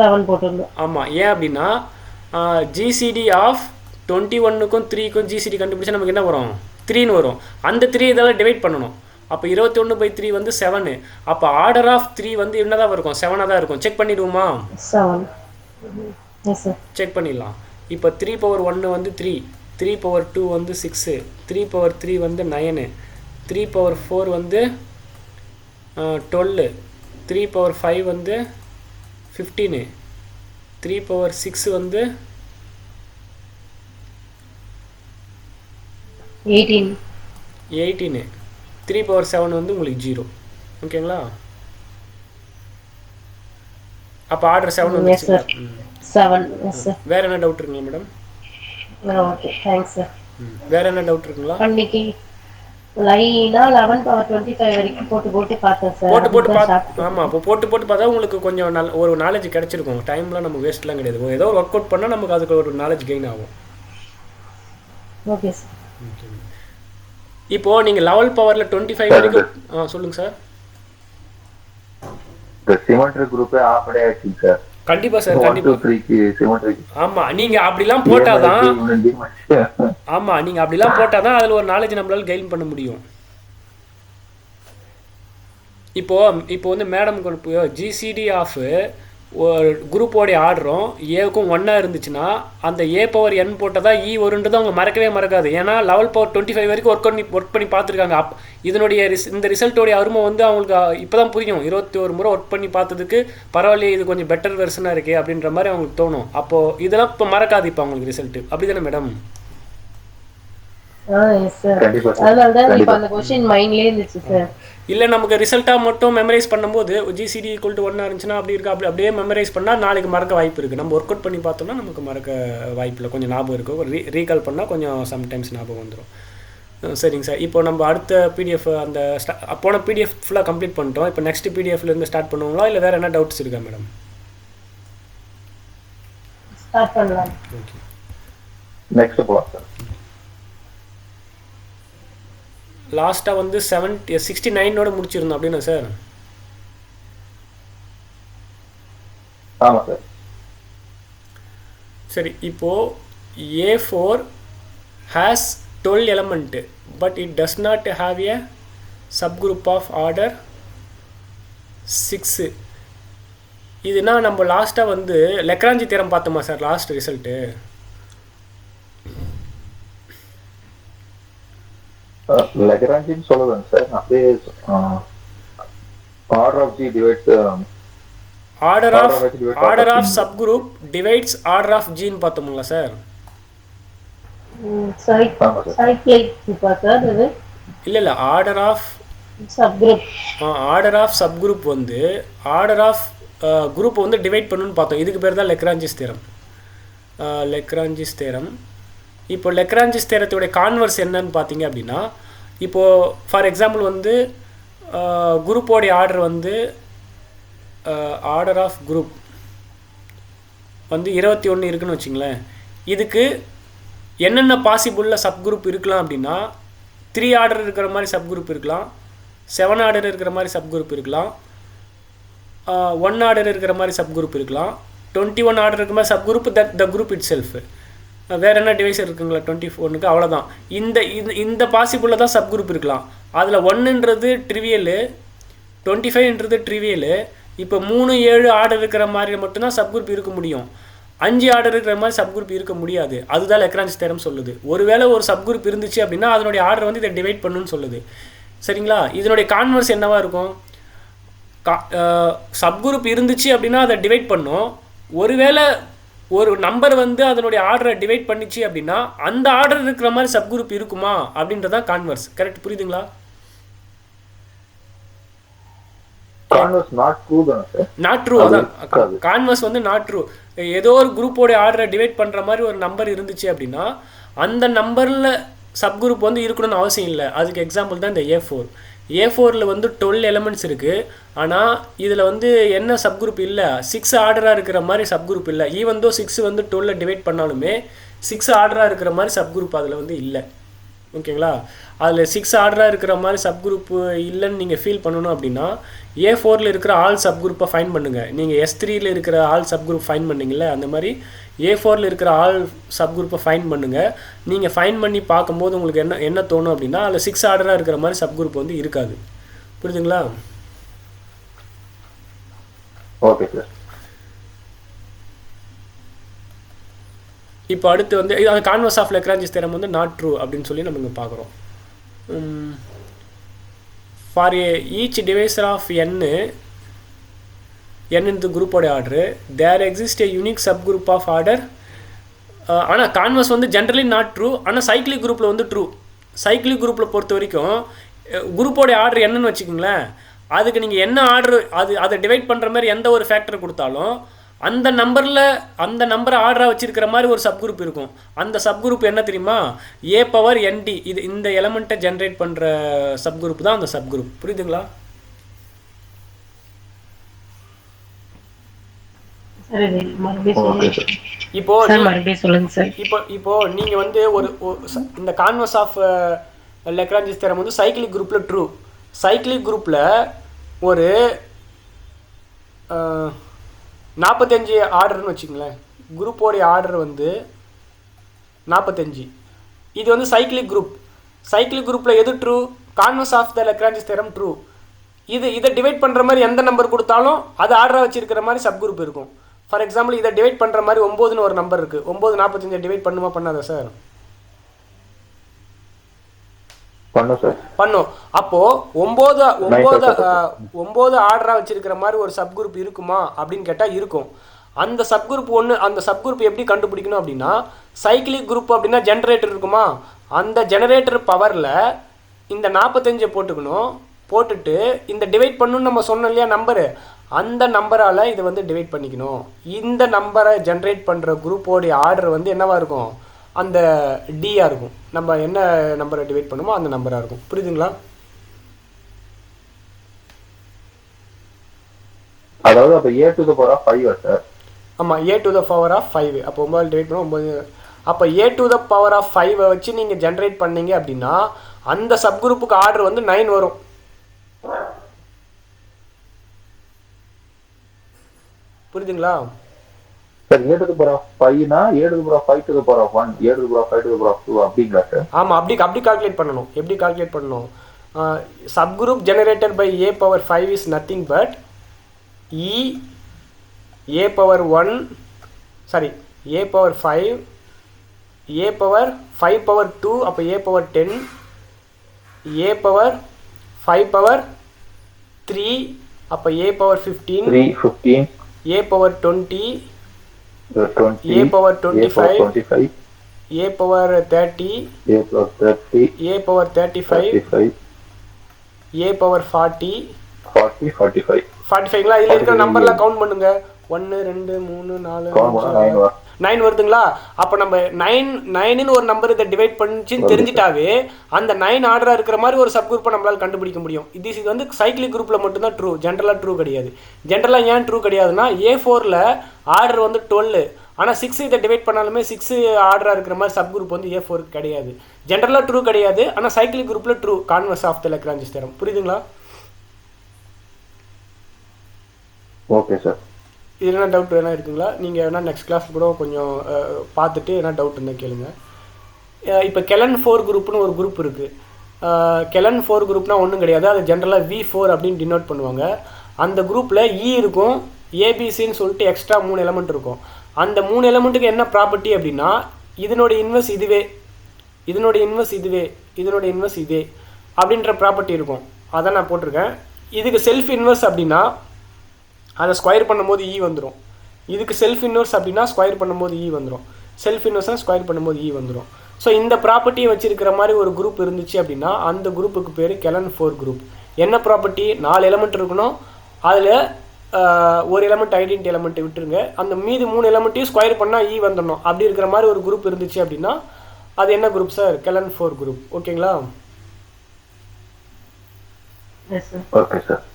7 போட்டுறணும். ஆமா, ஏன் அப்படின்னா ஜிசிடி ஆஃப் 21க்கும் 3க்கும் ஜிசிடி கண்டுபிடிச்சா நமக்கு என்ன வரும், 3ன்னு வரும். அந்த 3 இதெல்லாம் டிவைட் பண்ணணும். அப்போ 21/3 வந்து 7. அப்போ ஆர்டர் ஆஃப் 3 வந்து என்னதான் இருக்கும்? 7ஆக தான் இருக்கும். செக் பண்ணிடுவோமா? செக் பண்ணிடலாம். இப்போ 3/1 வந்து 3, 3/2 வந்து 6, 3/3 வந்து 9, 3/4 வந்து 12, 3/5 வந்து 15, 3/6 வந்து 18, 3/7 வந்து உங்களுக்கு 0. ஓகேங்களா? அப்போ ஆர்டர் 7 வந்துருச்சு. வேற என்ன டவுட் இருக்குங்களா மேடம்? Okay, thanks sir. வேற என்ன டவுட் இருக்குங்களா? அன்னைக்கு லைனா 11/25 வரைக்கும் போட்டு பார்த்தேன் சார். ஆமாம், அப்போ போட்டு பார்த்தா உங்களுக்கு கொஞ்சம் ஒரு நாலேஜ் கிடைச்சிருக்கும். டைம்லாம் நம்ம வேஸ்ட்லாம் கிடையாது. ஏதோ ஒர்க் அவுட் பண்ணால் நமக்கு அதுக்கு ஒரு நாலேஜ் கெயின் ஆகும். Okay sir. இப்போ நீங்கள் 11 பவரில் 25 வரைக்கும் சொல்லுங்க சார். சிமெட்ரி குரூப்பே ஆஃப் டே ஆச்சு சார். கண்டிப்பா சார், கண்டிப்பா. 1 2 3 க்கு சிமெட்ரி. ஆமா, நீங்க அப்படிலாம் போட்டாதான் ஆமா, நீங்க அப்படிலாம் போட்டாதான் அதுல ஒரு நாலேஜ் நம்மளால கெயின் பண்ண முடியும். இப்போ வந்து மேடம் ஜிசிடி ஆஃப் ஒரு குரூப்போடைய ஆர்டரும் ஏவுக்கும் ஒன்றா இருந்துச்சுன்னா அந்த A/n போட்டால் தான் E வருன்றது அவங்க மறக்கவே மறக்காது. ஏன்னா 11/25 வரைக்கும் ஒர்க் பண்ணி பார்த்துருக்காங்க. இதனுடைய இந்த ரிசல்ட்டோடைய அருமை வந்து அவங்களுக்கு இப்போ தான் புரியும். 21 முறை ஒர்க் பண்ணி பார்த்ததுக்கு பரவாயில்லையே, இது கொஞ்சம் பெட்டர் வெர்ஷனாக இருக்கே அப்படின்ற மாதிரி அவங்களுக்கு தோணும். அப்போது இதெல்லாம் இப்போ மறக்காது இப்போ அவங்களுக்கு ரிசல்ட்டு. அப்படி தானே மேடம்? இல்லை, நமக்கு ரிசல்ட்டாக மட்டும் மெமரைஸ் பண்ணும்போது ஜிசிடி ஈக்குவல் டு 1 இருந்துச்சுன்னா அப்படி இருக்கா, அப்படியே மெமரைஸ் பண்ணால் நாளைக்கு மறக்க வாய்ப்பு இருக்குது. நம்ம ஒர்க் அவுட் பண்ணி பார்த்தோம்னா நமக்கு மறக்க வாய்ப்பு இல்லை, கொஞ்சம் ஞாபகம் இருக்கும். ரீகால் பண்ணால் கொஞ்சம் சம்டைம்ஸ் ஞாபகம் வந்துடும். சரிங்க சார். இப்போ நம்ம அடுத்த பிடிஎஃப் அந்த போன பிடிஎஃப் ஃபுல்லாக கம்ப்ளீட் பண்ணிட்டோம். இப்போ நெக்ஸ்ட் பிடிஎஃப்லேருந்து ஸ்டார்ட் பண்ணுவோங்களா, இல்லை வேறு என்ன டவுட்ஸ் இருக்கா மேடம்? ஸ்டார்ட் பண்ணலாம். ஓகே, நெக்ஸ்ட் போலாம் சார். லாஸ்ட்டாக வந்து 69ஓட முடிச்சிருந்தோம் அப்படின்னா சார்? ஆமாம் சார். சரி, இப்போது A4 has 12 element but it does not have a subgroup of order 6. இதுனா நம்ம லாஸ்ட்டாக வந்து லெக்ராஞ்சி தியரம் பார்த்தோமா சார் லாஸ்ட் ரிசல்ட்டு? லெக்ராஞ்சின்னு சொல்லுவேன் சார். அப்படியே order of G divides order of subgroup divides order of ஜின்னு பார்த்தோம்ல சார்? இல்லை, ஆர்டர் ஆஃப் சப்குரூப் வந்து ஆர்டர் ஆஃப் குரூப் வந்து டிவைட் பண்ணுன்னு பார்த்தோம். இதுக்கு பேர் தான் லெக்ராஞ்சிஸ் தேரம். இப்போ லெக்ராஞ்சிஸ் தேரத்துடைய கான்வர்ஸ் என்னன்னு பார்த்தீங்க அப்படின்னா, இப்போது ஃபார் எக்ஸாம்பிள் வந்து குரூப்போடைய ஆர்டர் வந்து ஆர்டர் ஆஃப் குரூப் வந்து 21 இருக்குன்னு வச்சுங்களேன். இதுக்கு என்னென்ன பாசிபிளில் சப்குரூப் இருக்கலாம் அப்படின்னா, 3 ஆர்டர் இருக்கிற மாதிரி சப்குரூப் இருக்கலாம், 7 ஆர்டர் இருக்கிற மாதிரி சப்குரூப் இருக்கலாம், 1 ஆர்டர் இருக்கிற மாதிரி சப்குரூப் இருக்கலாம், 21 ஆர்டர் இருக்கிற மாதிரி subgroup the group it self. வேறு என்ன டிவைஸ் இருக்குங்களா 24க்கு? அவ்வளோதான். இந்த பாசிபிளில் தான் சப்குரூப் இருக்கலாம். அதில் 1ன்றது ட்ரிவியலு, 25ன்றது ட்ரிவியலு. இப்போ 3 7 ஆர்டர் இருக்கிற மாதிரி மட்டும்தான் சப்குரூப் இருக்க முடியும். 5 ஆர்டர் இருக்கிற மாதிரி சப்குரூப் இருக்க முடியாது. அதுதான் லெக்ராஞ்சிஸ் தேரம் சொல்லுது. ஒருவேளை ஒரு சப்குரூப் இருந்துச்சு அப்படின்னா அதனுடைய ஆர்டர் வந்து இதை டிவைட் பண்ணுன்னு சொல்லுது. சரிங்களா? இதனுடைய கான்வர்ஸ் என்னவாக இருக்கும்? சப்குரூப் இருந்துச்சு அப்படின்னா அதை டிவைட் பண்ணும். ஒருவேளை ஒரு நம்பர் வந்து அதனுடைய ஆர்டரை டிவைட் பண்ணிச்சு அப்படின்னா அந்த ஆர்டர் இருக்கிற மாதிரி சப்குரூப் இருக்குமா அப்படின்றதான் கான்வர்ஸ். கரெக்ட், புரியுதுங்களா? Not true. அதான் கான்வர்ஸ் வந்து நாட் ட்ரூ. ஏதோ ஒரு குரூப்போடைய ஆர்டரை டிவைட் பண்ணுற மாதிரி ஒரு நம்பர் இருந்துச்சு அப்படின்னா அந்த நம்பரில் சப்குரூப் வந்து இருக்கணும்னு அவசியம் இல்லை. அதுக்கு எக்ஸாம்பிள் தான் இந்த A4. A4ல் வந்து 12 எலிமெண்ட்ஸ் இருக்குது. ஆனால் இதில் வந்து என்ன சப்குரூப் இல்லை, 6 ஆர்டராக இருக்கிற மாதிரி சப்குரூப் இல்லை. ஈவன் தோ 6 வந்து 12 டிவைட் பண்ணாலுமே 6 ஆர்டராக இருக்கிற மாதிரி சப்குரூப் அதில் வந்து இல்லை. ஓகேங்களா? அதில் 6 ஆர்டராக இருக்கிற மாதிரி சப் குரூப் இல்லைன்னு நீங்கள் ஃபீல் பண்ணணும் அப்படின்னா A4ல் இருக்கிற ஆல் சப் குரூப்பை ஃபைன் பண்ணுங்கள். நீங்கள் S3யில் இருக்கிற ஆல் சப் குரூப் ஃபைன் பண்ணிங்கள அந்த மாதிரி A4ல் இருக்கிற ஆல் சப் குரூப்பை ஃபைன் பண்ணுங்கள். நீங்கள் ஃபைன் பண்ணி பார்க்கும்போது உங்களுக்கு என்ன தோணும் அப்படின்னா அதில் 6 ஆர்டராக இருக்கிற மாதிரி சப் குரூப் வந்து இருக்காது. புரியுதுங்களா? Okay sir. இப்போ அடுத்து வந்து அந்த கான்வர்ஸ் ஆஃப் லெக்ரான்ஜிஸ் தியரம் வந்து நாட் ட்ரூ அப்படின்னு சொல்லி நம்ம இங்கே பார்க்குறோம். For each divisor of n இந்த குரூப்போட order there exist a unique subgroup of order. ஆனால் கான்வர்ஸ் வந்து ஜென்ரலி நாட் ட்ரூ, ஆனால் சைக்கிளிக் குரூப்பில் வந்து ட்ரூ. சைக்கிளிக் குரூப்பில் பொறுத்த வரைக்கும் குரூப்போடைய ஆர்டர் என்னன்னு வச்சுக்கோங்களேன், அதுக்கு நீங்கள் என்ன ஆர்டர் அதை டிவைட் பண்ணுற மாதிரி எந்த ஒரு ஃபேக்டர் கொடுத்தாலும் அந்த நம்பரை ஆர்டராக வச்சிருக்கிற மாதிரி ஒரு சப் குரூப் இருக்கும். அந்த சப் குரூப் என்ன தெரியுமா? A⁻nd. இந்த எலமெண்ட்டை ஜென்ரேட் பண்ணுற சப் குரூப் தான் அந்த சப் குரூப். புரியுதுங்களா? இப்போ நீங்க வந்து இந்த கான்வர்ஸ் ஆஃப் லெக்ரான்ஜிஸ் தியரம் வந்து சைக்கிளிக் குரூப்ல ட்ரூ. சைக்கிளிக் குரூப்ல ஒரு 45 ஆர்டர்னு வச்சுங்களேன். குரூப்போடைய ஆர்டர் வந்து 45. இது வந்து சைக்கிளிக் குரூப். சைக்கிளிக் குரூப்பில் எது true? Converse of the Lagrange's theorem true. இதை டிவைட் பண்ணுற மாதிரி எந்த நம்பர் கொடுத்தாலும் அது ஆர்டராக வச்சிருக்கிற மாதிரி சப் குரூப் இருக்கும். ஃபார் எக்ஸாம்பிள் இதை டிவைட் பண்ணுற மாதிரி 9ன்னு ஒரு நம்பர் இருக்குது. 9 45 டிவைட் பண்ணுமா பண்ணாதா சார்? பண்ணும். அப்போ 9 ஆர்டரா வச்சிருக்கிற மாதிரி ஒரு சப் குரூப் இருக்குமா அப்படின்னு கேட்டா இருக்கும். அந்த சப் குரூப் எப்படி கண்டுபிடிக்கணும் அப்படின்னா சைக்கிளிக் குரூப் அப்படின்னா ஜெனரேட்டர் இருக்குமா, அந்த ஜெனரேட்டர் பவர்ல இந்த 45 போட்டுக்கணும். போட்டுட்டு இந்த டிவைட் பண்ணணும்னு நம்ம சொன்னோம் இல்லையா நம்பரு, அந்த நம்பரால இதை வந்து டிவைட் பண்ணிக்கணும். இந்த நம்பரை ஜென்ரேட் பண்ற குரூப்போடைய ஆர்டர் வந்து என்னவா இருக்கும்? அந்த டியா இருக்கும். நம்ம என்ன நம்பரை டிவைட் பண்ணுமோ அந்த நம்பரா இருக்கும். புரியுதுங்களா? அதாவது அப்ப a to the power of 5 sir. ஆமா, a to the power of 5. அப்போ 9 டிவைட் பண்ணா 9. அப்ப a to the power of 5 வச்சு நீங்க ஜெனரேட் பண்ணீங்க அப்படின்னா அந்த சப் குரூப்புக்கு ஆர்டர் வந்து 9 வரும். புரியுதுங்களா? Sir a to the power of 5 னா a to the power of 5 to the power of 1, a to the power of 5 to the power of 2 அப்படிங்களா சார்? ஆமா, அப்படி கால்குலேட் பண்ணணும். எப்படி கால்குலேட் பண்ணணும்? Sub group generated by a power 5 is nothing but a power 1 a power 5 a power 5 power 2 அப்ப a power 10 a power 5 power 3 அப்ப a power 15 a power 20 a power 25 a power 30 a power 35 a power 40 45ங்களா? இதுல இருக்கிற நம்பர்லாம் count பண்ணுங்க. 1 2 3 4 9 வருதுங்களா? அப்ப நம்ம 9ன்னு ஒரு நம்பர் இதை டிவைட் பண்ணிச்சுன்னு தெரிஞ்சிட்டாவே அந்த 9 ஆர்டரா இருக்கிற மாதிரி ஒரு சப் குரூப்பை நம்மளால கண்டுபிடிக்க முடியும். இது வந்து சைக்கிளிக் குரூப்ல மட்டும்தான் ட்ரூ, ஜென்ரலா ட்ரூ கிடையாது. ஜென்ரலா ஏன் ட்ரூ கிடையாதுன்னா A4ல ஆர்டர் வந்து 12, ஆனா 6 இதை டிவைட் பண்ணாலுமே 6 ஆர்டரா இருக்கிற மாதிரி சப் குரூப் வந்து A4 கிடையாது. ஜென்ரலா ட்ரூ கிடையாது, ஆனா சைக்கிளிக் குரூப்ல true. Converse of the Lagrange's theorem. புரியுதுங்களா? Okay sir. இது என்ன டவுட் வேணா இருக்குங்களா? நீங்கள் வேணா நெக்ஸ்ட் கிளாஸ் கூட கொஞ்சம் பார்த்துட்டு என்ன டவுட் இருந்தால் கேளுங்க. இப்போ கெலன் 4 குரூப்னு ஒரு குரூப் இருக்குது. கெலன் 4 குரூப்னா ஒன்றும் கிடையாது, அது ஜென்ரலாக V4 அப்படின்னு டினோட் பண்ணுவாங்க. அந்த குரூப்பில் E இருக்கும், ஏபிசின்னு சொல்லிட்டு எக்ஸ்ட்ரா 3 எலமெண்ட் இருக்கும். அந்த 3 எலமெண்ட்டுக்கு என்ன ப்ராப்பர்ட்டி அப்படின்னா இதனோட இன்வெர்ஸ் இதுவே, இதனோட இன்வெர்ஸ் இதுவே, இதனோட இன்வெர்ஸ் இதே அப்படின்ற ப்ராப்பர்ட்டி இருக்கும். அதான் நான் போட்டிருக்கேன். இதுக்கு செல்ஃப் இன்வெர்ஸ் அப்படின்னா அதை ஸ்கொயர் பண்ணும்போது E வந்துடும். இதுக்கு செல்ஃப் இன்வெர்ஸ் அப்படின்னா ஸ்கொயர் பண்ணும்போது E வந்துடும். செல்ஃப் இன்வெர்ஸாக ஸ்கொயர் பண்ணும்போது E வந்துடும். ஸோ இந்த ப்ராப்பர்ட்டியை வச்சிருக்கிற மாதிரி ஒரு குரூப் இருந்துச்சு அப்படின்னா அந்த குரூப்புக்கு பேர் கெலன் 4 குரூப். என்ன ப்ராப்பர்ட்டி? 4 எலமெண்ட் இருக்கணும், அதில் ஒரு எலமெண்ட் ஐடென்டி எலமெண்ட்டை விட்டுருங்க, அந்த மீதி 3 எலமெண்ட்டையும் ஸ்கொயர் பண்ணால் E வந்துடணும். அப்படி இருக்கிற மாதிரி ஒரு குரூப் இருந்துச்சு அப்படின்னா அது என்ன குரூப் சார்? Klein 4 group. ஓகேங்களா? Okay sir.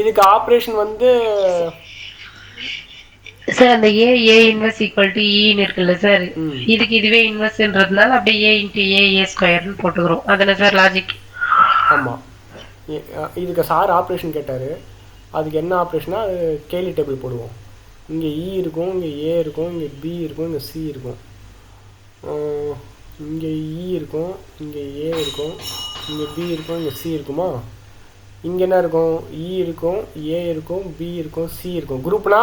இதுக்கு ஆபரேஷன் வந்து சார் அந்த ஏ இன்வெர்ஸ் ஈக்குவல் டு ஈன்னு இருக்குல்ல சார், இதுக்கு இதுவே இன்வெர்ஸ்ன்றதுனால அப்படியே ஏ இன்ட்டு ஏ ஸ்கொயர்னு போட்டுக்கிறோம். அதானே சார் லாஜிக்? ஆமாம், இதுக்கு சார் ஆப்ரேஷன் கேட்டார். அதுக்கு என்ன ஆப்ரேஷனா, அது கேலி டேபிள் போடுவோம். இங்கே இ இருக்கும், இங்கே ஏ இருக்கும், இங்கே பி இருக்கும், இங்கே சி இருக்கும், இங்கே இ இருக்கும், இங்கே ஏ இருக்கும், இங்கே பி இருக்கும், இங்கே சி இருக்குமா. இங்கே என்ன இருக்கும், இ இருக்கும், ஏ இருக்கும், பி இருக்கும், சி இருக்கும். குரூப்னா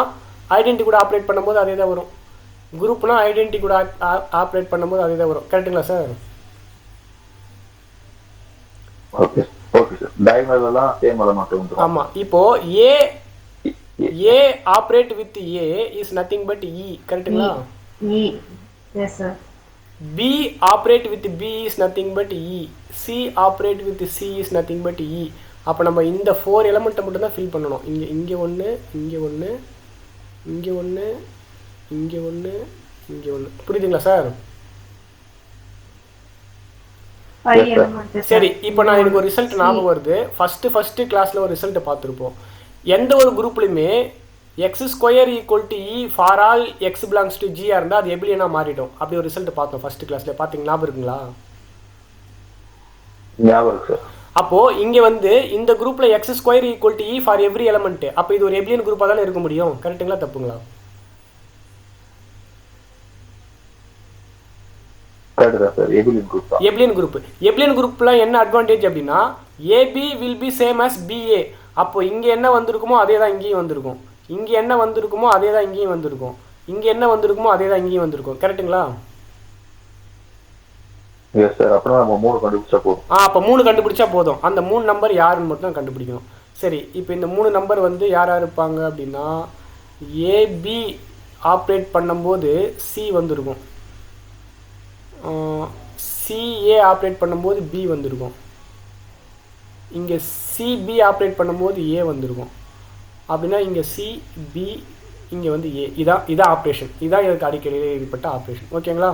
ஐடென்டி கூட ஆப்ரேட் பண்ணும்போது அதே தான் வரும். குரூப்னா ஐடென்டி கூட ஆப்ரேட் பண்ணும்போது அதே தான் வரும். கரெக்டுங்களா sir? Okay okay sir. Diagonal எல்லாம் சேம் எலிமெண்ட் வந்துரும். ஆமா, இப்போ a operate with a is nothing but e. கரெக்ட்டுங்களா? E. Yes sir. B operate with b is nothing but e. C operate with c is nothing but e. அப்போ நம்ம இந்த 4 எலிமெண்ட்டை மட்டும் தான் ஃபில் பண்ணணும். இங்கே ஒன்று, இங்கே ஒன்று, இங்கே ஒன்று, இங்கே ஒன்று, இங்கே ஒன்று. புரியுதுங்களா சார்? சரி, இப்போ நான் எனக்கு ஒரு ரிசல்ட் ஞாபகம் வருது. ஃபர்ஸ்ட் கிளாஸ்ல ஒரு ரிசல்ட் பார்த்துருப்போம். எந்த ஒரு குரூப்லையுமே x square equal to e for all x belongs to ஜியா இருந்தால் அது எபிலியனா மாறிடும். அப்படி ஒரு ரிசல்ட் பார்த்தோம் ஃபர்ஸ்ட் கிளாஸ்ல. பார்த்தீங்க ஞாபகம் இருக்குங்களா? ஞாபகம் இருக்கு சார். அப்போ இங்க வந்து இந்த குரூப்ல X square equal to e for every element. அப்போ இது ஒரு எபிலியன் குரூப்பா தானே இருக்க முடியும். கரெக்ட்டுங்களா தப்புங்களா? எபிலியன் குரூப்ல என்ன அட்வான்டேஜ் அப்படின்னா AB will be same as BA. அப்போ இங்க என்ன வந்திருக்குமோ அதே தான் இங்கேயும் வந்திருக்கும். இங்க என்ன வந்திருக்குமோ அதே தான் இங்கேயும் வந்திருக்கும். இங்க என்ன வந்திருக்குமோ அதே தான் இங்கேயும் வந்திருக்கும். கரெக்ட்டுங்களா? Yes sir. அப்போ நம்ம 3 கண்டுபிடிச்சா போதும். அப்போ 3 கண்டுபிடிச்சா போதும். அந்த 3 நம்பர் யாருன்னு மட்டும் கண்டுபிடிக்கணும். சரி, இப்போ இந்த 3 நம்பர் வந்து யாரா இருப்பாங்க அப்படின்னா ஏபி ஆப்ரேட் பண்ணும்போது சி வந்திருக்கும், சிஏ ஆப்ரேட் பண்ணும்போது பி வந்திருக்கும், இங்கே சிபி ஆப்ரேட் பண்ணும்போது ஏ வந்திருக்கும். அப்படின்னா இங்கே சிபி, இங்கே வந்து ஏ. இதான் ஆப்ரேஷன். இதான் இதுக்கு அடிக்கடி ஏற்பட்ட ஆப்ரேஷன். ஓகேங்களா?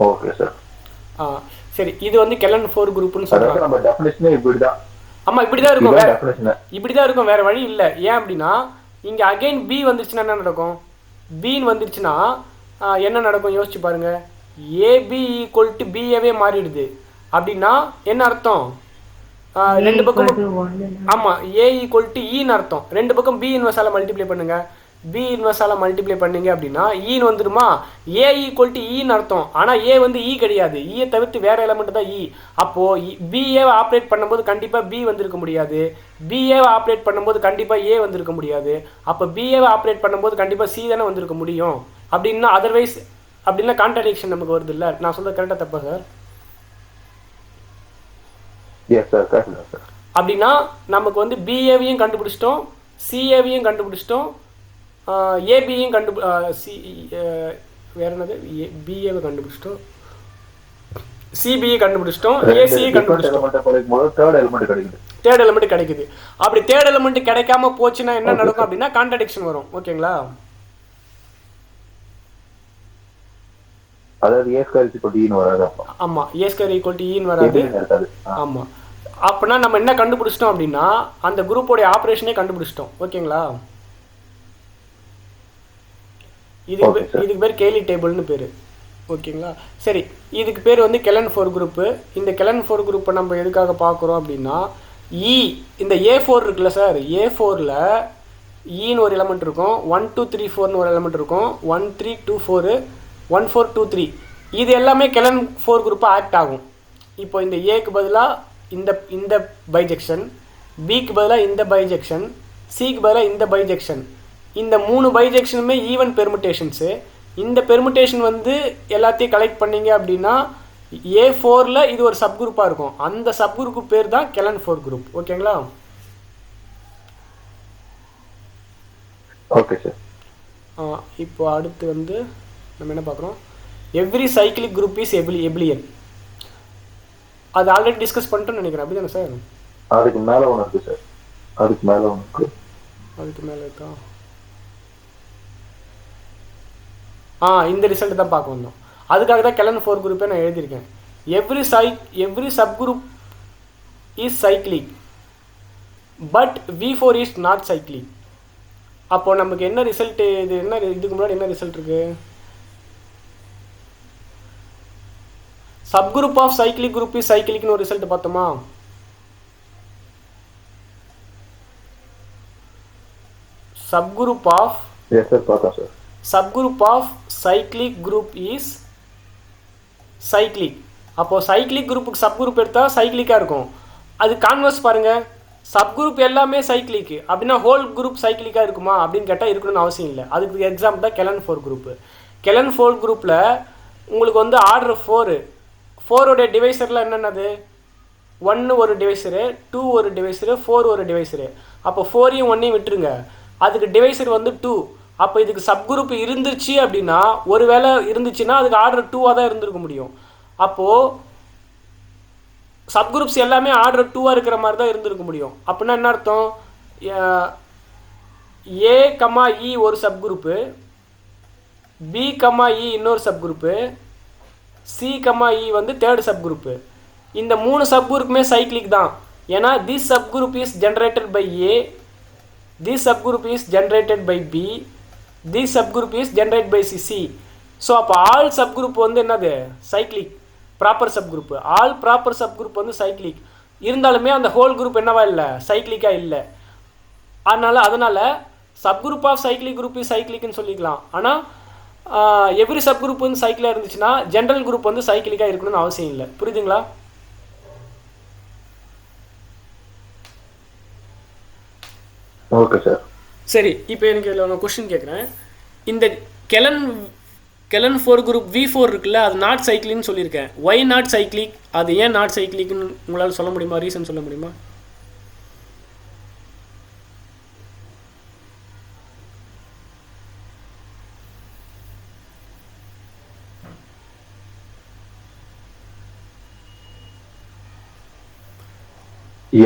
Okay sir. சரி, இது வந்து கெலன் 4 குரூப்னு சொல்றாங்க. நம்ம டெஃபினிஷனே இப்படிதான். ஆமா, இப்படிதான் இருக்கும், வேற வழி இல்லை. ஏன் அப்படின்னா இங்க அகைன் பி வந்துருச்சுன்னா என்ன நடக்கும்? பின்னு வந்துருச்சுன்னா என்ன நடக்கும் யோசிச்சு பாருங்க. ஏபி ஈக்குவல் டு பிஏவே மாறிடுது. அப்படின்னா என்ன அர்த்தம்? ரெண்டு பக்கம் ஆமா, ஏ ஈக்குவல் டு ஈன்னு அர்த்தம். ரெண்டு பக்கம் பி இன்வெர்ஸால மல்டிப்ளை பண்ணுங்க. பி இன்வெர்ஸால மல்டிப்ளை பண்ணீங்க அப்படின்னா ஈன்னு வந்துருமா? ஏ ஈக்குவல் டு ஈன்னு அர்த்தம். ஆனா ஏ வந்து ஈ கிடையாது. ஈயை தவிர்த்து வேற எலிமெண்ட் தான் ஈ. அப்போ பிஏ ஆப்ரேட் பண்ணும்போது கண்டிப்பா பி வந்திருக்க முடியாது. பிஏ ஆப்ரேட் பண்ணும்போது கண்டிப்பா ஏ வந்திருக்க முடியாது. அப்போ பிஏ ஆப்ரேட் பண்ணும்போது கண்டிப்பா சி தானே வந்திருக்க முடியும். அப்படின்னா அதர்வைஸ் அப்படின்னா கான்ட்ராடிக்ஷன் நமக்கு வருது இல்ல. நான் சொல்றது கரெக்டா தப்பா சார்? அப்படின்னா நமக்கு வந்து பிஏவையும் கண்டுபிடிச்சிட்டோம், சிஏவையும் கண்டுபிடிச்சிட்டோம், ஏபியும் வேற என்னது, பிஏவை கண்டுபிடிச்சிட்டோம், சிபிஐ கண்டுபிடிச்சிட்டோம், ஏசியை கண்டுபிடிச்சிட்டோம். தேர்ட் எலிமெண்ட் கிடைக்குது. அப்படி தேர்ட் எலிமெண்ட் கிடைக்காம போச்சுன்னா என்ன நடக்கும் அப்படின்னா கான்ட்ராடிக்ஷன் வரும். ஓகேங்களா? அதாவது a square equal to e ன்னு வராது. ஆமா, a square equal to e ன்னு வராது. ஆமா, அப்பனா நம்ம என்ன கண்டுபிடிச்சிட்டோம் அப்படின்னா அந்த குரூப்போட ஆபரேஷனே கண்டுபிடிச்சிட்டோம். ஓகேங்களா? இதுக்கு பேர் கேலி டேபிள்னு பேரு. ஓகேங்களா? சரி, இதுக்கு பேர் வந்து கெலன் 4 குரூப். இந்த கெலன் 4 குரூப்பை நம்ம எதுக்காக பார்க்குறோம் அப்படின்னா இந்த A4 இருக்குல்ல சார், A4ல ஈன்னு ஒரு எலிமெண்ட் இருக்கும், 1 2 3 4ன்னு ஒரு எலிமெண்ட் இருக்கும், 1 3 2 4 1 4 2 3. இது எல்லாமே கெலன் 4 குரூப்பாக ஆக்ட் ஆகும். இப்போ இந்த ஏக்கு பதிலாக இந்த பைஜெக்ஷன், பிக்கு பதிலாக இந்த பைஜெக்ஷன், சிக்கு பதிலாக இந்த பைஜெக்ஷன். இந்த 3 பைஜெக்ஷனுமே ஈவன் பெர்முட்டேஷன்ஸு. இந்த பெர்முட்டேஷன் வந்து எல்லாத்தையும் கலெக்ட் பண்ணீங்க அப்படின்னா A4ல இது ஒரு சப் குரூப்பாக இருக்கும். அந்த சப் குரூப்பு பேர் தான் கெலன் 4 குரூப். ஓகேங்களா? Okay sir. இப்போ அடுத்து வந்து நம்ம என்ன பார்க்குறோம்? Every cyclic group is எபிலியன். அது ஆல்ரெடி டிஸ்கஸ் பண்ணிட்டோம்னு நினைக்கிறேன். அப்படி தானே சார்? அதுக்கு மேலே ஒன்று இருக்கு சார். அதுக்கு மேலே இருக்கா? இந்த ரிசல்ட் தான் பார்க்க வந்தோம். அதுக்காக தான் கெலன் 4 குரூப்பே நான் எழுதியிருக்கேன். Every sub group is cyclic but V4 is not cyclic. அப்போ நமக்கு என்ன ரிசல்ட்? இது என்ன, இதுக்கு முன்னாடி என்ன ரிசல்ட் இருக்கு? Subgroup of cyclic group is சைக்ளிக்னு ஒரு ரிசல்ட் பார்த்தோமா? Subgroup of subgroup of cyclic group is cyclic. அப்போ சைக்ளிக் குரூப்புக்கு சப்குரூப் எடுத்தால் சைக்ளிக்காக இருக்கும். அது கான்வர்ஸ் பாருங்க, சப்குரூப் எல்லாமே சைக்ளிக் அப்படின்னா ஹோல் குரூப் சைக்ளிக்காக இருக்குமா அப்படின்னு கேட்டால் இருக்கணும்னு அவசியம் இல்லை. அதுக்கு எக்ஸாம்பிள் தான் கெலன் 4 குரூப்பு. கெலன் 4 குரூப்பில் உங்களுக்கு வந்து ஆர்டர் 4 டிவைசரில் என்னென்னது? 1 ஒரு டிவைசரு, 2 ஒரு டிவைசரு, 4 ஒரு டிவைசரு. அப்போ 4ஐயும் 1ஐயும் விட்டுருங்க, அதுக்கு டிவைசர் வந்து 2. அப்போ இதுக்கு சப்குரூப் இருந்துச்சு அப்படின்னா, ஒரு வேளை இருந்துச்சுன்னா அதுக்கு ஆர்டர் 2ஆக தான் இருந்திருக்க முடியும். அப்போது சப்குரூப்ஸ் எல்லாமே ஆர்டர் 2ஆக இருக்கிற மாதிரி தான் இருந்திருக்க முடியும். அப்படின்னா என்ன அர்த்தம்? ஏ கமா இ ஒரு சப்குரூப்பு, பி கமா இ இன்னொரு சப்குரூப்பு, சி கமா இ வந்து தேர்ட் சப்குரூப்பு. இந்த 3 சப்குரூப்புமே சைக்ளிக் தான். ஏன்னா this subgroup is generated by a, this subgroup is generated by b, this subgroup is generate by c. So அப்போ ஆல் சப்குரூப் வந்து என்னது? Cyclic. Proper subgroup, all proper subgroup வந்து cyclic. இருந்தாலுமே அந்த ஹோல் குரூப் என்னவா இல்லை? சைக்ளிக்காக இல்லை. அதனால் subgroup of cyclic group is சைக்ளிக்னு சொல்லிக்கலாம். ஆனால் எவ்ரி சப்குரூப் வந்து சைக்கிளாக இருந்துச்சுன்னா ஜென்ரல் குரூப் வந்து சைக்ளிக்காக இருக்கணும்னு அவசியம் இல்லை. புரியுதுங்களா? Okay sir. சரி, இப்போ எனக்கு இதில் நான் கொஸ்டின் கேட்குறேன். இந்த கெலன் 4 குரூப் V4 இருக்குல்ல, அது நாட் சைக்ளிக்னு சொல்லியிருக்கேன். Why not cyclic? அது ஏன் நாட் சைக்ளிக்னு உங்களால் சொல்ல முடியுமா? ரீசன் சொல்ல முடியுமா?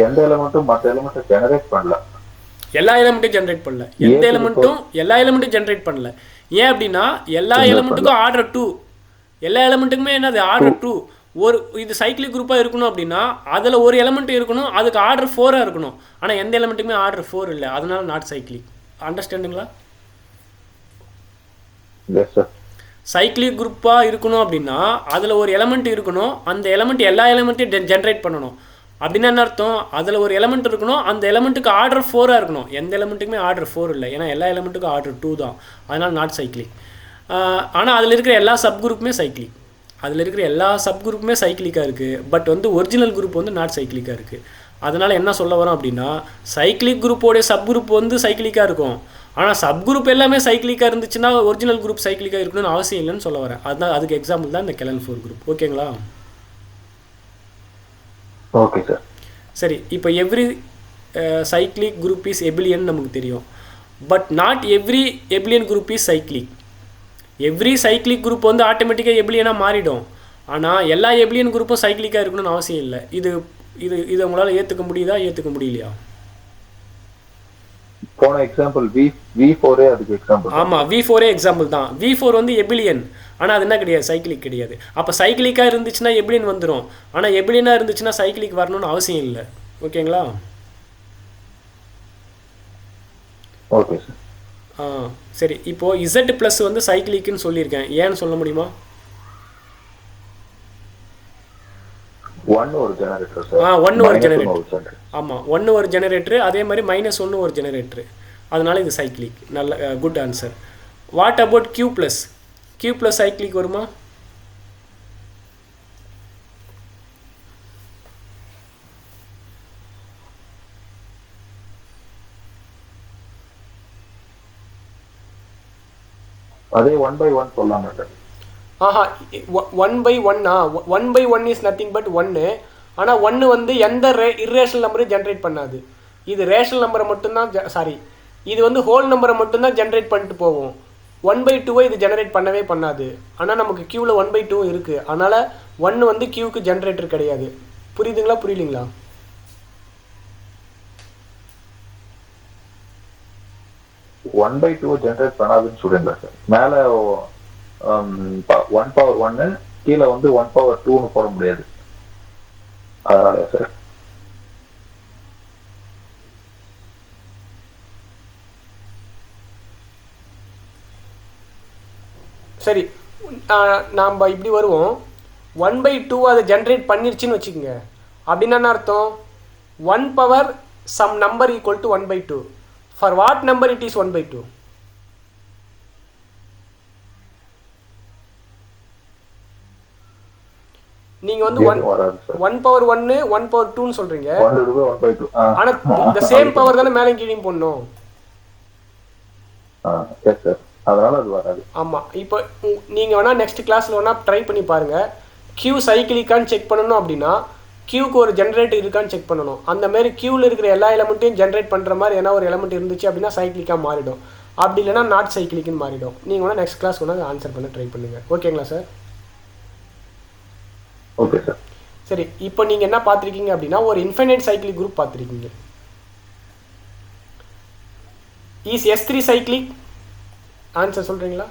எந்த எலிமெண்ட்டும் மற்ற எலிமெண்ட்டை ஜெனரேட் பண்ணல. எல்லா எலிமெண்ட்டும் ஜென்ரேட் பண்ணல. எந்த எலிமெண்ட்டும் எல்லா எலிமெண்ட்டும் ஜென்ரேட் பண்ணல. ஏன் அப்படின்னா எல்லா எலிமெண்ட்டுக்கும் ஆர்டர் 2. எல்லா எலிமெண்ட்டுக்குமே என்னது? ஆர்டர் 2. ஒரு இது சைக்ளிக் குரூப்பாக இருக்கணும் அப்படின்னா அதில் ஒரு எலிமெண்ட் இருக்கணும், அதுக்கு ஆர்டர் 4ஆக இருக்கணும். ஆனால் எந்த எலிமெண்ட்டுக்குமே ஆர்டர் 4 இல்லை, அதனால நாட் சைக்ளிக். அண்டர்ஸ்டாண்டுங்களா? சைக்ளிக் குரூப்பாக இருக்கணும் அப்படின்னா அதில் ஒரு எலிமெண்ட் இருக்கணும், அந்த எலிமெண்ட் எல்லா எலிமெண்ட்டையும் ஜென்ரேட் பண்ணணும். அப்படின்னா என்ன அர்த்தம்? அதில் ஒரு எலிமெண்ட் இருக்கணும், அந்த எலிமெண்ட்டுக்கு ஆர்டர் 4ஆக இருக்கணும். எந்த எலிமெண்ட்டுக்குமே ஆர்டர் 4 இல்லை, ஏன்னா எல்லா எலிமெண்ட்டுக்கும் ஆர்டர் 2 தான். அதனால் நாட் சைக்ளிக். ஆனால் அதில் இருக்கிற எல்லா சப்குரூப்புமே சைக்ளிக். அதில் இருக்கிற எல்லா சப்குரூப்புமே சைக்ளிக்காக இருக்குது. பட் வந்து ஒரிஜினல் குரூப் வந்து நாட் சைக்ளிக்காக இருக்குது. அதனால் என்ன சொல்ல வரோம் அப்படின்னா, சைக்ளிக் குரூப்போடைய சப்குரூப் வந்து சைக்ளிக்காக இருக்கும். ஆனால் சப்குரூப் எல்லாமே சைக்ளிக்காக இருந்துச்சுன்னா ஒரிஜினல் குரூப் சைக்ளிக்காக இருக்கணும்னு அவசியம் இல்லைன்னு சொல்ல வரேன். அதுதான் அதுக்கு எக்ஸாம்பிள் தான் இந்த கெலன் 4 குரூப். ஓகேங்களா? Okay sir. சரி, இப்போ எவ்ரி சைக்ளிக் குரூப் இஸ் எபிலியன் நமக்கு தெரியும். But not every எபிலியன் group is cyclic. Every cyclic group வந்து ஆட்டோமேட்டிக்காக எபிலியனாக மாறிடும். ஆனால் எல்லா எபிலியன் குரூப்பும் சைக்ளிக்காக இருக்கணும்னு அவசியம் இல்லை. இது உங்களால் ஏற்றுக்க முடியுதா, ஏற்றுக்க முடியலையா? போன எக்ஸாம்பிள் V4 அதுக்கு எக்ஸாம்பிள். ஆமாம், V4 எக்ஸாம்பிள் தான். V4 வந்து எபிலியன், ஆனால் அது என்ன கிடையாது? சைக்ளிக் கிடையாது. அப்போ சைக்ளிக்காக இருந்துச்சுன்னா எபிலியன் வந்துடும், ஆனால் எபிலியனாக இருந்துச்சுன்னா சைக்ளிக் வரணும்னு அவசியம் இல்லை. ஓகேங்களா? Okay sir. சரி, இப்போது Z+ வந்து சைக்ளிக்குன்னு சொல்லியிருக்கேன். ஏன்னு சொல்ல முடியுமா? 1 ஒரு ஜெனரேட்டர் சார். 1 ஒரு ஜெனரேட்டர். ஆமாம், 1 ஒரு ஜெனரேட்டர். அதே மாதிரி -1 ஒரு ஜெனரேட்டர். அதனால இது சைக்ளிக். நல்ல good answer. What about Q+? Q+ cyclic வருமா? அதே 1/1 சொல்லலாமா சார்? 1/1 1/1 is nothing but 1. ஆனால் 1 வந்து எந்த இர்ரேஷனல் நம்பரையும் ஜென்ரேட் பண்ணாது. இது ரேஷனல் நம்பரை மட்டும்தான், சாரி, இது வந்து ஹோல் நம்பரை மட்டும்தான் ஜென்ரேட் பண்ணிட்டு போகும். 1/2 இது ஜென்ரேட் பண்ணவே பண்ணாது. ஆனால் நமக்கு Qவில் 1/2 இருக்குது. அதனால் 1 வந்து Qக்கு ஜென்ரேட்டர் கிடையாது. புரியுதுங்களா, புரியலிங்களா? ஒன் பை டூ ஜென்ரேட் பண்ணாதுன்னு சொல்றீங்களா சார்? மேல 1/1 கீழே வந்து 1/2ன்னு போட முடியாது, அதனால சார். சரி, நாம் இப்படி வருவோம். 1/2 அதை ஜென்ரேட் பண்ணிருச்சுன்னு வச்சுக்கோங்க. அப்படின்னா என்ன அர்த்தம்? 1 power sum number equal to 1/2. For what number it is 1/2? நீங்க வந்து 1 பவர் 1 1 பவர் 2ன்னு சொல்றீங்க. ஆனா இந்த சேம் பவர் தானே மேலே கீழேயும் போடணும். அதனால அது வராது. ஆமா, இப்போ நீங்க வேணா நெக்ஸ்ட் கிளாஸ்ல வேணா ட்ரை பண்ணி பாருங்க. கியூ சைக்கிளிக்கான்னு செக் பண்ணணும் அப்படின்னா கியூக்கு ஒரு ஜென்ரேட்டர் இருக்கான்னு செக் பண்ணணும். அந்த மாதிரி கியூவில் இருக்கிற எல்லா எலமெண்ட்டையும் ஜென்ரேட் பண்ணுற மாதிரி ஏன்னா ஒரு எலமெண்ட் இருந்துச்சு அப்படின்னா சைக்கிளிக்காக மாறிடும். அப்படி இல்லைன்னா நாட் சைக்கிளிக்குன்னு மாறிடும். நீங்கள் வேணால் நெக்ஸ்ட் கிளாஸ் வேணால் ஆன்சர் பண்ண ட்ரை பண்ணுங்க. ஓகேங்களா சார்? Okay sir. சரி, இப்போ நீங்கள் என்ன பார்த்துருக்கீங்க அப்படின்னா ஒரு இன்ஃபைனைட் சைக்கிளிக் குரூப் பார்த்துருக்கீங்க. Is S3 cyclic? ஆன்சர் சொல்கிறீங்களா?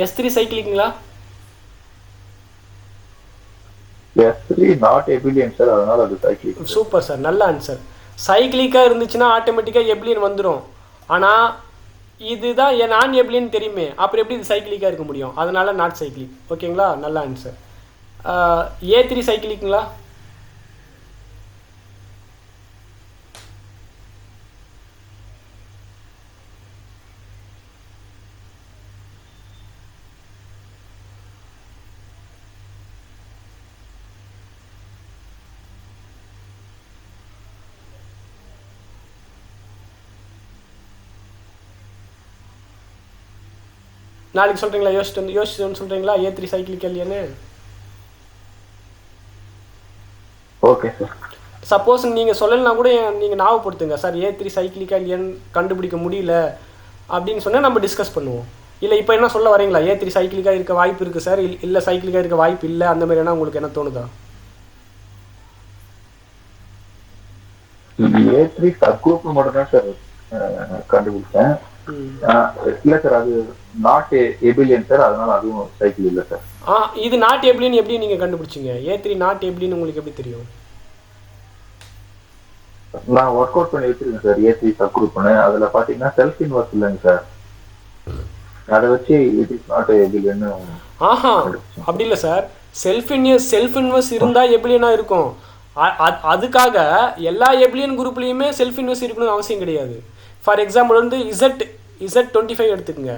S3 சைக்கிளிக்குங்களா? S3 நாட் எபிலியன் சார், அதனால அது சைக்கிளிக். சூப்பர் சார், நல்ல ஆன்சர். சைக்கிளிக்காக இருந்துச்சுன்னா ஆட்டோமேட்டிக்காக எபிலியன் வந்துடும். ஆனால் இதுதான் நான் எபிலியன் தெரியுமே, அப்புறம் எப்படி இது சைக்கிளிக்காக இருக்க முடியும்? அதனால நாட் சைக்கிளிக். ஓகேங்களா? நல்ல ஆன்சர். A3 சைக்கிளிக்குங்களா? நாளைக்கு சொல்கிறீங்களா? யோசிச்சு சொல்கிறீங்களா A3 சைக்கிளிக் இல்லையான்னு? Okay sir. சப்போஸ் நீங்கள் சொல்லலைன்னா கூட நீங்கள் ஞாபகப்படுத்துங்க சார், A3 சைக்கிளிக்கா இல்லையான்னு கண்டுபிடிக்க முடியல அப்படின்னு சொன்னால் நம்ம டிஸ்கஸ் பண்ணுவோம். இல்லை இப்போ என்ன சொல்ல வரீங்களா? A3 சைக்கிளிக்காக இருக்க வாய்ப்பு இருக்குது சார், இல்லை சைக்கிளிக்காக இருக்க வாய்ப்பு இல்லை, அந்த மாதிரி என்ன உங்களுக்கு என்ன தோணுதா? A3 சப் குரூப் மட்டும் தான் சார் கண்டுபிடிச்சேன். இல்ல சார், அது நாட் எபிலியன் சார், அதனால அதுவும் சைக்கிள் இல்ல சார். இது நாட் எபிலியன் எப்படி நீங்க கண்டுபிடிச்சீங்க? A3 நாட் எபிலியன் உங்களுக்கு எப்படி தெரியும்? நான் ஒர்க் அவுட் பண்ணி வச்சிருக்கேன் சார் A3 சப் குரூப்னு. அதுல பாத்தீங்கன்னா செல்ஃப் இன்வெர்ஸ் இல்லைங்க சார், அதை வச்சு இட் இஸ் நாட் எபிலியன். அப்படி இல்லை சார், செல்ஃப் இன்வெர்ஸ் இருந்தா எபிலியனா இருக்கும். அதுக்காக எல்லா எபிலியன் குரூப்லயுமே செல்ஃப் இன்வெர்ஸ் இருக்கணும்னு அவசியம் கிடையாது. ஃபார் எக்ஸாம்பிள் வந்து Z25 எடுத்துக்கங்க.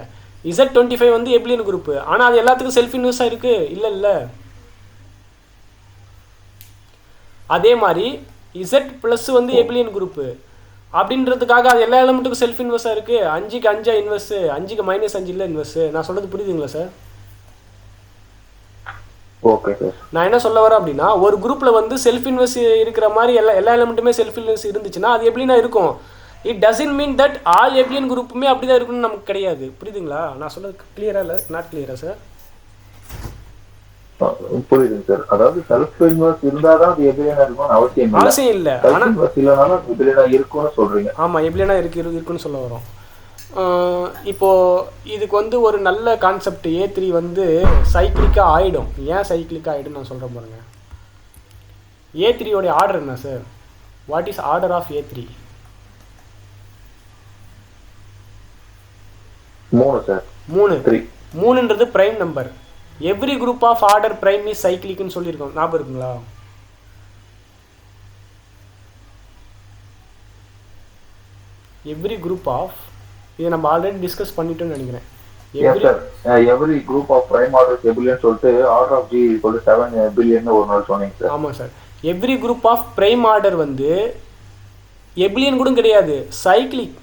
Z25 வந்து எபிலியன் குரூப், ஆனால் அது எல்லாத்துக்கும் செல்ஃப் இன்வெர்ஸாக இருக்கு இல்லை. அதே மாதிரி Z+ வந்து எபிலியன் குரூப் அப்படின்றதுக்காக அது எல்லா எலமெண்ட்டுக்கும் செல்ஃப் இன்வெர்ஸாக இருக்கு. 5க்கு 5 இன்வெர்ஸ், 5க்கு -5 இல்லை இன்வெர்ஸ். நான் சொல்றது புரியுதுங்களா சார்? Okay sir. நான் என்ன சொல்ல வரேன் அப்படின்னா ஒரு குரூப்ல வந்து செல்ஃப் இன்வெர்ஸ் இருக்கிற மாதிரி எல்லா எலமெண்ட்டுமே செல்ஃப் இன்வெர்ஸ் இருந்துச்சுன்னா அது எப்படின்னா இருக்கும். It doesn't mean that all abelian குரூப்புமே அப்படிதான் இருக்குன்னு நமக்கு கிடையாது. புரியுதுங்களா? நான் சொல்றது கிளியரா இல்லை? நாட் கிளியரா சார்? புரியுதுங்க சார். அதாவது செல்ஃப் இன்வெர்ஸ் இருந்தாதான் அது எபிலியனா இருக்கும்னு அவசியம் இல்லை. ஆனா இல்லனாலும் எபிலியனா இருக்கும்னு சொல்றீங்க. ஆமா, எபிலியனா இருக்குன்னு சொல்ல வரோம். இப்போ இதுக்கு வந்து ஒரு நல்ல கான்செப்ட். A3 வந்து சைக்கிளிக்கா ஆயிடும். ஏன் சைக்கிளிக்கா ஆயிடும் நான் சொல்றேன் பாருங்க. A3 உடைய ஆர்டர் என்ன sir? What is order of A3? 3 sir. 3ன்றது prime number. Every group of order prime is சைக்கிளிக்னு சொல்லியிருக்கோம், ஞாபகம் இருக்குங்களா? எவ்ரி குரூப் ஆஃப், இதை நம்ம ஆல்ரெடி டிஸ்கஸ் பண்ணிட்டோம்னு நினைக்கிறேன். Every group of prime order abelian சொல்லிட்டு ஆர்டர் ஆஃப் G = 7 பில்லியன் ஒரு நாள் சொன்னீங்க சார். ஆமாம் sir. Every group of prime order வந்து எபிலியன் கூட கிடையாது, சைக்கிளிக்.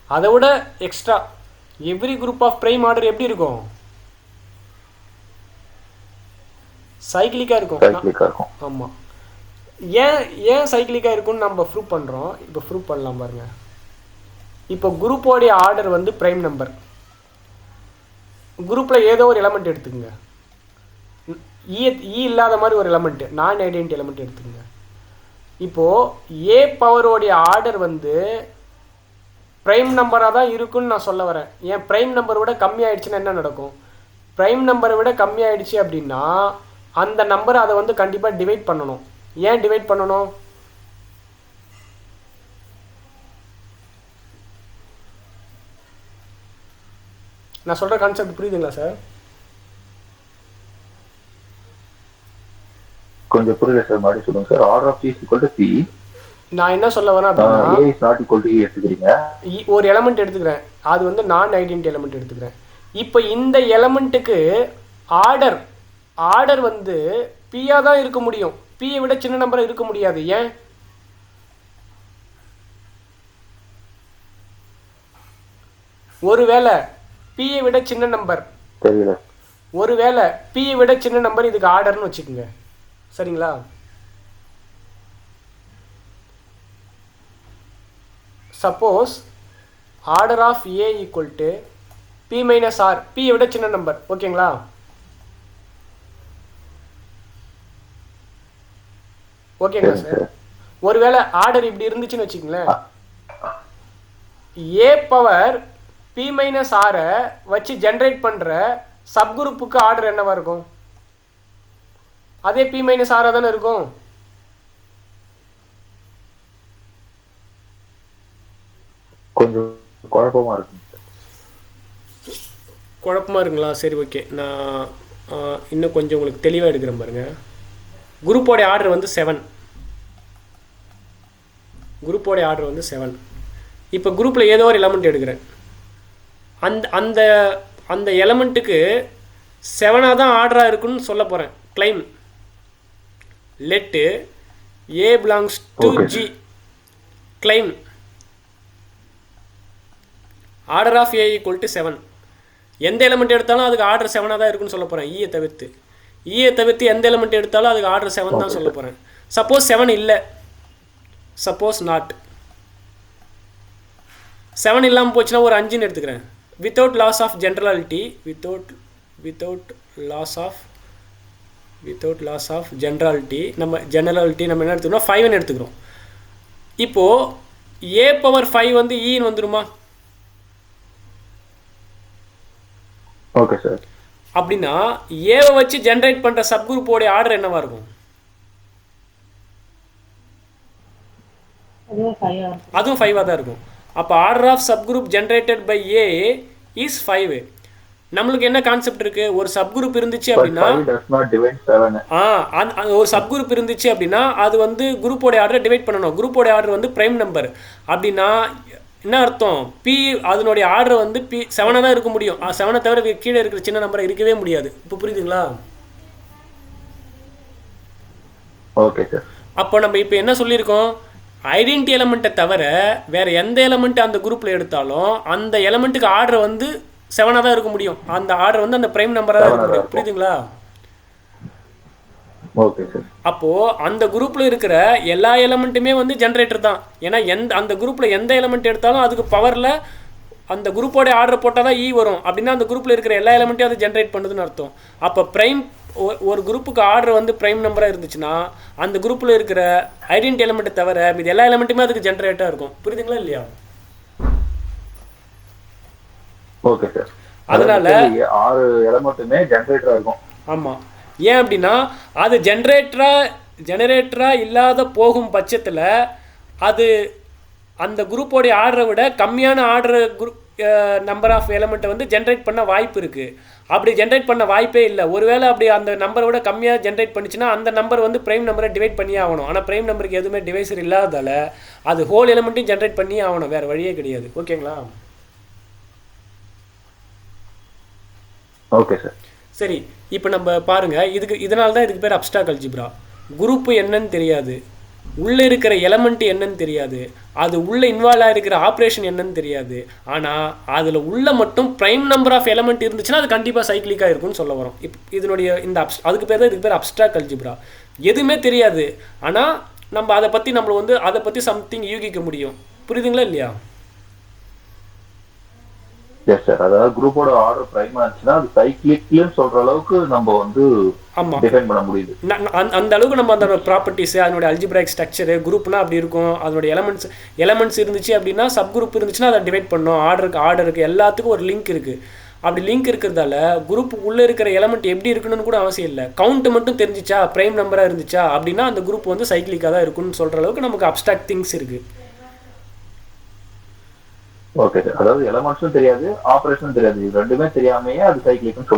அதை விட extra every group of prime order எப்படி இருக்கும்? சைக்கிளிக்காக இருக்கும். ஆமாம். ஏன் சைக்கிளிக்காக இருக்கும்னு நம்ம ப்ரூவ் பண்ணுறோம். இப்போ ப்ரூவ் பண்ணலாம் பாருங்க. இப்போ குரூப்போடைய ஆர்டர் வந்து பிரைம் நம்பர். குரூப்பில் ஏதோ ஒரு எலமெண்ட் எடுத்துக்கோங்க. இ இல்லாத மாதிரி ஒரு எலமெண்ட், நான் ஐடென்டி எலமெண்ட் எடுத்துக்கோங்க. இப்போது A பவரோடைய ஆர்டர் வந்து ப்ரைம் நம்பராக தான் இருக்குன்னு நான் சொல்ல வரேன். ஏன் ப்ரைம் நம்பரை விட கம்மியாயிடுச்சுன்னா என்ன நடக்கும்? ப்ரைம் நம்பரை விட கம்மியாயிடுச்சு அப்படின்னா அந்த நம்பரை அதை வந்து கண்டிப்பாக டிவைட் பண்ணணும். ஏன் டிவைட் பண்ணணும்? நான் சொல்கிற கான்செப்ட் புரியுதுங்களா சார்? கொஞ்சம் புரியல சார், மாதிரி சொல்லுங்க sir. Order of is equal to C. நான் என்ன சொல்ல வரேன் அப்படின்னா, A is not equal to E எடுத்துக்கிறீங்க. ஒரு எலமெண்ட் எடுத்துக்கிறேன், அது வந்து நான் ஐடென்டி எலமெண்ட் எடுத்துக்கிறேன். இப்போ இந்த எலமெண்ட்டுக்கு ஆர்டர் வந்து பியாக தான் இருக்க முடியும், பியை விட சின்ன நம்பராக இருக்க முடியாது. ஏன்? ஒருவேளை பியை விட சின்ன நம்பர், தெரியல, ஒருவேளை பியை விட சின்ன நம்பர் இதுக்கு ஆர்டர்னு வச்சுக்கோங்க, சரிங்களா? Suppose order of A equal to B minus R, பியை விட சின்ன நம்பர், ஓகேங்களா? ஓகேங்களா சார்? ஒருவேளை ஆர்டர் இப்படி இருந்துச்சுன்னு வச்சுக்கங்களேன், ஏ பவர் பி மைனஸ் ஆரை வச்சு ஜென்ரேட் பண்ணுற சப்குரூப்புக்கு ஆர்டர் என்னவா இருக்கும்? அதே பி மைனஸ் ஆராக தானே இருக்கும். கொஞ்சம் குழப்பமா இருக்கு. குழப்பமா இருக்குங்களா? சரி, ஓகே. நான் இன்னும் கொஞ்சம் உங்களுக்கு தெளிவாக எடுக்கிறேன் பாருங்க. குரூப்போடைய ஆர்டர் வந்து 7. குரூப்போடைய ஆர்டர் வந்து 7. இப்போ குரூப்பில் ஏதோ ஒரு எலமெண்ட் எடுக்கிறேன், அந்த அந்த அந்த எலமெண்ட்டுக்கு 7ஆக தான் ஆர்டராக இருக்குன்னு சொல்ல போகிறேன். Claim let A belongs to G. Claim order of A equal to 7. எந்த எலமெண்ட் எடுத்தாலும் அதுக்கு ஆர்டர் 7ஆக தான் இருக்குன்னு சொல்ல போகிறேன். ஈயை தவிர்த்து எந்த எலமெண்ட் எடுத்தாலும் அதுக்கு ஆர்டர் 7 தான் சொல்ல போகிறேன். சப்போஸ் 7 இல்லை, சப்போஸ் நாட் 7 இல்லாமல் போச்சுன்னா ஒரு 5ன்னு எடுத்துக்கிறேன். Without loss of generality, without loss of generality நம்ம என்ன எடுத்துக்கிறோம்? 5ன்னு எடுத்துக்கிறோம். இப்போது ஏ பவர் 5 வந்து ஈன்னு வந்துடுமா? Okay sir. அப்படின்னா ஏவை வச்சு ஜென்ரேட் பண்ணுற சப்குரூப்போடைய ஆர்டர் என்னவா இருக்கும்? அதுவும் 5ஆக தான் இருக்கும். அப்போ order of subgroup generated by A is 5. நம்மளுக்கு என்ன கான்செப்ட் இருக்கு? ஒரு சப்குரூப் இருந்துச்சு அப்படின்னா, ஒரு சப்குரூப் இருந்துச்சு அப்படின்னா அது வந்து குரூப்போடைய ஆர்டரை டிவைட் பண்ணணும். குரூப்போடைய ஆர்டர் வந்து பிரைம் நம்பர் அப்படின்னா என்ன அர்த்தம்? பி அதனுடைய ஆர்டர் வந்து பி 7ஆக தான் இருக்க முடியும். 7 தவிர கீழே இருக்கிற சின்ன நம்பரை இருக்கவே முடியாது. இப்போ புரியுதுங்களா? Okay sir. அப்போ நம்ம இப்போ என்ன சொல்லியிருக்கோம்? ஐடென்டி எலமெண்ட்டை தவிர வேறு எந்த எலமெண்ட் அந்த குரூப்பில் எடுத்தாலும் அந்த எலமெண்ட்டுக்கு ஆர்டர் வந்து 7ஆக தான் இருக்க முடியும். அந்த ஆர்டர் வந்து அந்த பிரைம் நம்பராக தான் இருக்க முடியும். புரியுதுங்களா? Okay sir. அப்போது அந்த குரூப்பில் இருக்கிற எல்லா எலமெண்ட்டுமே வந்து ஜென்ரேட்டர் தான். ஏன்னா அந்த குரூப்பில் எந்த எலமெண்ட் எடுத்தாலும் அதுக்கு பவரில் அந்த குரூப்போடைய ஆர்டர் போட்டால் தான் ஈ வரும். அப்படின்னா அந்த குரூப்பில் இருக்கிற எல்லா எலமெண்ட்டையும் அது ஜென்ரேட் பண்ணுதுன்னு அர்த்தம். அப்போ பிரைம் ஒரு குரூப்புக்கு ஆர்டர் வந்து பிரைம் நம்பராக இருந்துச்சுன்னா அந்த குரூப்பில் இருக்கிற ஐடென்டி எலமெண்ட்டை தவிர மீது எல்லா எலமெண்ட்டுமே அதுக்கு ஜென்ரேட்டாக இருக்கும். புரியுதுங்களா இல்லையா? Okay sir. அதனால 6 எலமெண்ட்டுமே ஜெனரேட்டரா இருக்கும். ஆமாம். ஏன் அப்படின்னா அது ஜெனரேட்டரா இல்லாத போகும் பட்சத்தில் அது அந்த குரூப்போடைய ஆர்டரை விட கம்மியான ஆர்டர் நம்பர் ஆஃப் எலமெண்ட்டை வந்து ஜென்ரேட் பண்ண வாய்ப்பு இருக்குது. அப்படி ஜென்ரேட் பண்ண வாய்ப்பே இல்லை. ஒருவேளை அப்படி அந்த நம்பரை விட கம்மியாக ஜென்ரேட் பண்ணிச்சுன்னா அந்த நம்பர் வந்து பிரைம் நம்பரை டிவைட் பண்ணியே ஆகணும். ஆனால் பிரைம் நம்பருக்கு எதுவுமே டிவைசர் இல்லாததால் அது ஹோல் எலமெண்ட்டையும் ஜென்ரேட் பண்ணியே ஆகணும், வேறு வழியே கிடையாது. ஓகேங்களா? Okay sir. சரி, இப்போ நம்ம பாருங்கள், இதனால தான் இதுக்கு பேர் அப்ஸ்ட்ராக்ட் அல்ஜிப்ரா. குரூப்பு என்னன்னு தெரியாது, உள்ளே இருக்கிற எலமெண்ட் என்னன்னு தெரியாது, அது உள்ளே இன்வால்வ் ஆகிருக்கிற ஆப்ரேஷன் என்னன்னு தெரியாது. ஆனால் அதில் உள்ள மட்டும் ப்ரைம் நம்பர் ஆஃப் எலமெண்ட் இருந்துச்சுன்னா அது கண்டிப்பாக சைக்கிளிக்காக இருக்கும்னு சொல்ல வரோம். இதனுடைய இந்த அதுக்கு பேர் தான் இதுக்கு பேர் அப்ஸ்ட்ராக்ட் அல்ஜிப்ரா. எதுவுமே தெரியாது, ஆனால் நம்ம அதை பற்றி சம்திங் யூகிக்க முடியும். புரியுதுங்களா இல்லையா? Yes sir. அதாவது குரூப்போட ஆர்டர் பிரைமா இருந்துச்சுன்னா அது சைக்கிளிக்லு சொல்ற அளவுக்கு நம்ம வந்து டிஃபைன் பண்ண முடியுது. அந்த அளவுக்கு நம்ம அந்த ப்ராப்பர்ட்டிஸ், அதனுடைய அல்ஜிப்ராய்க் ஸ்ட்ரக்சர், குரூப்னா அப்படி இருக்கும், அதனுடைய எலமெண்ட்ஸ் இருந்துச்சு அப்படின்னா சப் குரூப் இருந்துச்சுன்னா அதை டிவைட் பண்ணோம். ஆர்டருக்கு எல்லாத்துக்கும் ஒரு லிங்க் இருக்கு. அப்படி லிங்க் இருக்கிறதால குரூப் உள்ள இருக்கிற எலமெண்ட் எப்படி இருக்கணும்னு கூட அவசியம் இல்லை. கவுண்ட் மட்டும் தெரிஞ்சிச்சா, பிரைம் நம்பரா இருந்துச்சா அப்படின்னா அந்த குரூப் வந்து சைக்கிளிக்காக தான் இருக்குன்னு சொல்ற அளவுக்கு நமக்கு அப்ஸ்ட்ராக்ட் திங்ஸ் இருக்கு. Okay sir. அதாவது எலமெண்ட்ஸும் தெரியாது, ஆபரேஷனும் தெரியாது, இது ரெண்டுமே தெரியாமையே அது சைக்கிளிக்னு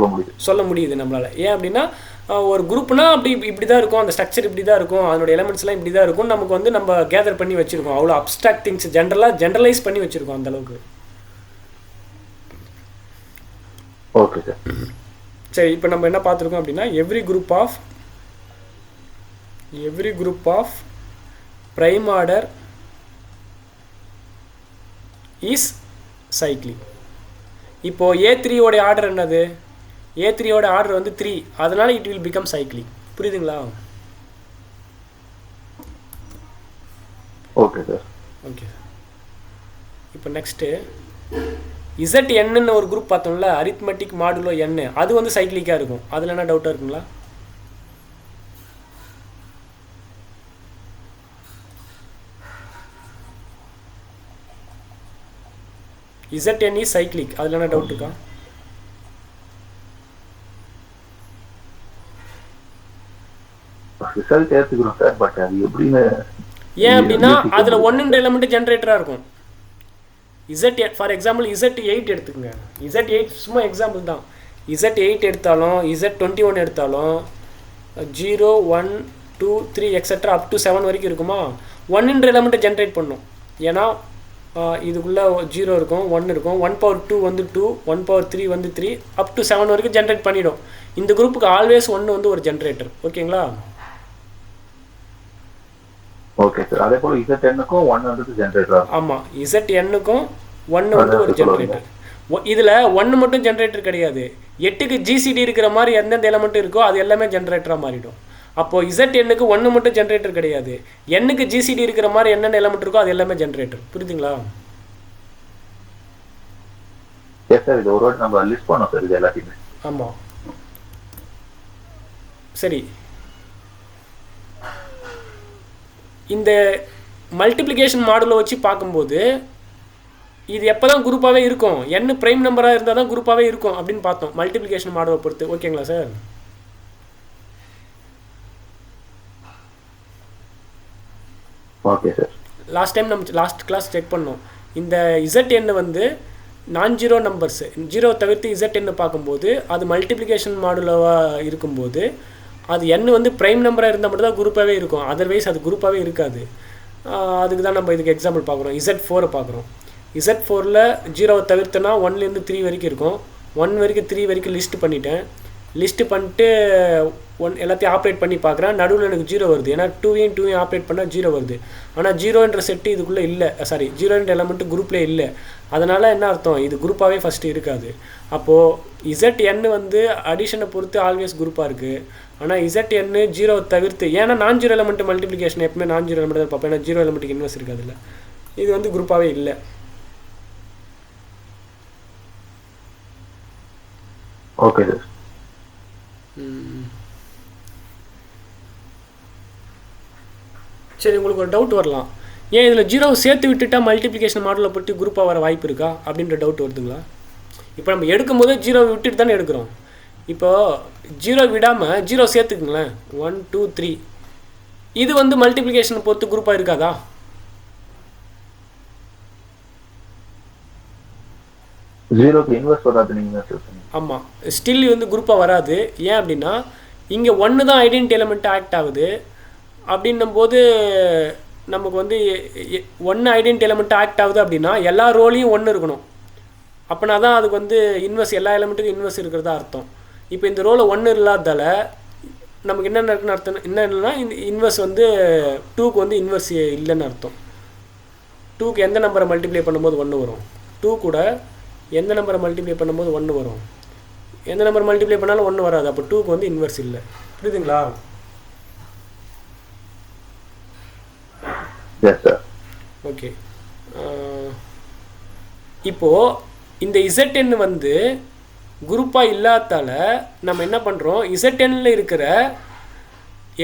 சொல்ல முடியுது நம்மளால. ஏன் அப்படின்னா ஒரு குரூப்னா இப்படி தான் இருக்கும், அந்த ஸ்ட்ரக்சர் இப்படி தான் இருக்கும், அதனோட எலமெண்ட்ஸ்லாம் இப்படி தான் இருக்கும், நமக்கு வந்து நம்ம கேதர் பண்ணி வச்சிருக்கோம். அவ்வளோ அப்ஸ்ட்ராக்ட் திங்ஸ் ஜென்ரலைஸ் பண்ணி வச்சிருக்கோம் அந்த அளவுக்கு. Okay sir. சரி, இப்போ நம்ம என்ன பார்த்துருக்கோம் அப்படின்னா every group of prime order is cyclic. இப்போ A3 ஓட ஆர்டர் என்னது? A3 ஓட ஆர்டர் வந்து 3, அதனால இட் வில் பிகம் சைக்ளிக். புரியுதுங்களா? Okay sir. ஓகே. இப்போ நெக்ஸ்ட்டு ZN ஒரு குரூப் பார்த்தோம்ல, அரித்மெட்டிக் மாடுலோ n, அது வந்து சைக்ளிக்காக இருக்கும். அதில் என்ன டவுட்டாக இருக்குங்களா? ZN is cyclic, அதில் என்ன டவுட் இருக்கா? ரிசல்ட் ஏத்துக்கிறோம் சார், பட் அது எப்படின்னு. ஏன் அப்படின்னா அதில் 1 எலமெண்ட் ஜென்ரேட்டராக இருக்கும். ஃபார் எக்ஸாம்பிள் Z8 எடுத்துக்கோங்க. Z8 சும்மா எக்ஸாம்பிள் தான். Z8 எடுத்தாலும் Z21 எடுத்தாலும் 0 1 2 3 எக்ஸெட்ரா அப் டு 7 வரைக்கும் இருக்குமா, 1 எலமெண்ட்டை ஜென்ரேட் பண்ணும். ஏன்னா இதுக்குள்ளே 0 இருக்கும், 1 இருக்கும், 1/2 வந்து 2, 1/3 வந்து 3, அப் டு 7 வரைக்கும் ஜென்ரேட் பண்ணிடும். இந்த குரூப்புக்கு ஆல்வேஸ் 1 வந்து ஒரு ஜென்ரேட்டர். ஓகேங்களா? Okay sir. அதே போல ZN-க்கும் 1 வந்து ஜெனரேட்டர். ஆமா, ZN-க்கும் 1 வந்து ஒரு ஜெனரேட்டர். இதுல 1 மட்டும் ஜெனரேட்டர் கிடையாது. 8க்கு GCD இருக்கிற மாதிரி எந்தெந்த எலிமெண்ட் இருக்கோ அது எல்லாமே ஜெனரேட்டரா மாறிடும். அப்போ ZN-க்கு 1 மட்டும் ஜெனரேட்டர் கிடையாது. N-க்கு GCD இருக்கிற மாதிரி என்னென்ன எலிமெண்ட் இருக்கோ அது எல்லாமே ஜெனரேட்டர். புரியுதுங்களா? Yes sir. இது ஒரு வாட்டி நம்ம லிஸ்ட் பண்ணோம் சார் இது எல்லாத்தையுமே. ஆமா. சரி, இந்த மல்டிப்ளிகேஷன் மாடலை வச்சு பார்க்கும்போது இது எப்போ தான் குரூப்பாகவே இருக்கும், n பிரைம் நம்பராக இருந்தால் தான் குரூப்பாகவே இருக்கும் அப்படின்னு பார்த்தோம் மல்டிப்ளிகேஷன் மாடலை பொறுத்து. ஓகேங்களா சார்? Okay sir. Last class check பண்ணோம். இந்த ZN வந்து நான் ஜீரோ நம்பர்ஸ், ஜீரோ தவிர்த்து ZN பார்க்கும்போது அது மல்டிப்ளிகேஷன் மாடுலாவாக இருக்கும்போது அது n வந்து பிரைம் நம்பராக இருந்தால் மட்டும் தான் குரூப்பாகவே இருக்கும், அதர்வைஸ் அது குரூப்பாகவே இருக்காது. அதுக்கு தான் நம்ம இதுக்கு எக்ஸாம்பிள் பார்க்குறோம். Z4 பார்க்குறோம். Z4ல் 0 தவிர்த்தனா 1லேருந்து 3 வரைக்கும் இருக்கும். 1 வரைக்கும் 3 வரைக்கும் லிஸ்ட்டு பண்ணிட்டு எல்லாத்தையும் ஆப்ரேட் பண்ணி பார்க்குறேன். நடுவில் எனக்கு 0 வருது. ஏன்னா 2 ஆப்ரேட் பண்ணால் 0 வருது. ஆனால் 0ன்ற செட்டு இதுக்குள்ளே இல்லை, 0ன்ற எலமெண்ட்டு குரூப்லேயே இல்லை. அதனால் என்ன அர்த்தம், இது குரூப்பாகவே ஃபஸ்ட்டு இருக்காது. அப்போது ZN வந்து அடிஷனை பொறுத்து ஆல்வேஸ் குரூப்பாக இருக்குது. ஆனால் ZN 0 தவிர்த்து, ஏன்னா நான் ஜீரோ எலமெண்ட் மல்டிப்ளிகேஷன் எப்பவுமே நான் ஜீரோ எலமெண்ட் தான் பார்ப்பேன். ஏன்னா 0 எலமெண்ட்டுக்கு இன்வெர்ஸ் இருக்காதுல்ல. இது வந்து குரூப்பாகவே இல்லை. Okay sir. சரி, உங்களுக்கு ஒரு டவுட் வரலாம், ஏன் இதில் 0 சேர்த்து விட்டுட்டா மல்டிப்ளிகேஷன் மாடலை பற்றி குரூப்பாக வர வாய்ப்பு இருக்கா அப்படின்ற டவுட் வருதுங்களா? இப்போ நம்ம எடுக்கும்போது 0 விட்டுட்டு தானே எடுக்கிறோம். இப்போது 0 விடாமல் 0 சேர்த்துக்குங்களேன், 1 2 3, இது வந்து மல்டிப்ளிகேஷனை பொறுத்து குரூப்பாக இருக்காதா? ஆமாம், ஸ்டில் வந்து குரூப்பாக வராது. ஏன் அப்படின்னா இங்கே 1 தான் ஐடென்டி எலிமெண்ட் ஆக்ட் ஆகுது. அப்படின்னும் போது நமக்கு வந்து 1 ஐடென்டி எலிமெண்ட் ஆக்ட் ஆகுது அப்படின்னா எல்லா ரோலையும் 1 இருக்கணும். அப்படின்னா தான் அதுக்கு வந்து இன்வெர்ஸ், எல்லா எலிமெண்ட்டுக்கும் இன்வெர்ஸ் இருக்கிறதா அர்த்தம். இப்போ இந்த ரோவில் 1 இல்லாததால் நமக்கு என்னென்ன இருக்குன்னு அர்த்தம் என்ன இல்லைன்னா, இந்த இன்வெர்ஸ் வந்து 2க்கு வந்து இன்வெர்ஸ் இல்லைன்னு அர்த்தம். 2க்கு எந்த நம்பரை மல்டிப்ளை பண்ணும்போது 1 வரும், 2 கூட எந்த நம்பரை மல்டிப்ளை பண்ணும்போது 1 வரும், எந்த நம்பர் மல்டிப்ளை பண்ணாலும் 1 வராது. அப்போ 2க்கு வந்து இன்வெர்ஸ் இல்லை. புரியுதுங்களா? ஓகே. இப்போது இந்த ZN வந்து குரூப்பாக இல்லாதால நம்ம என்ன பண்ணுறோம், ZNல இருக்கிற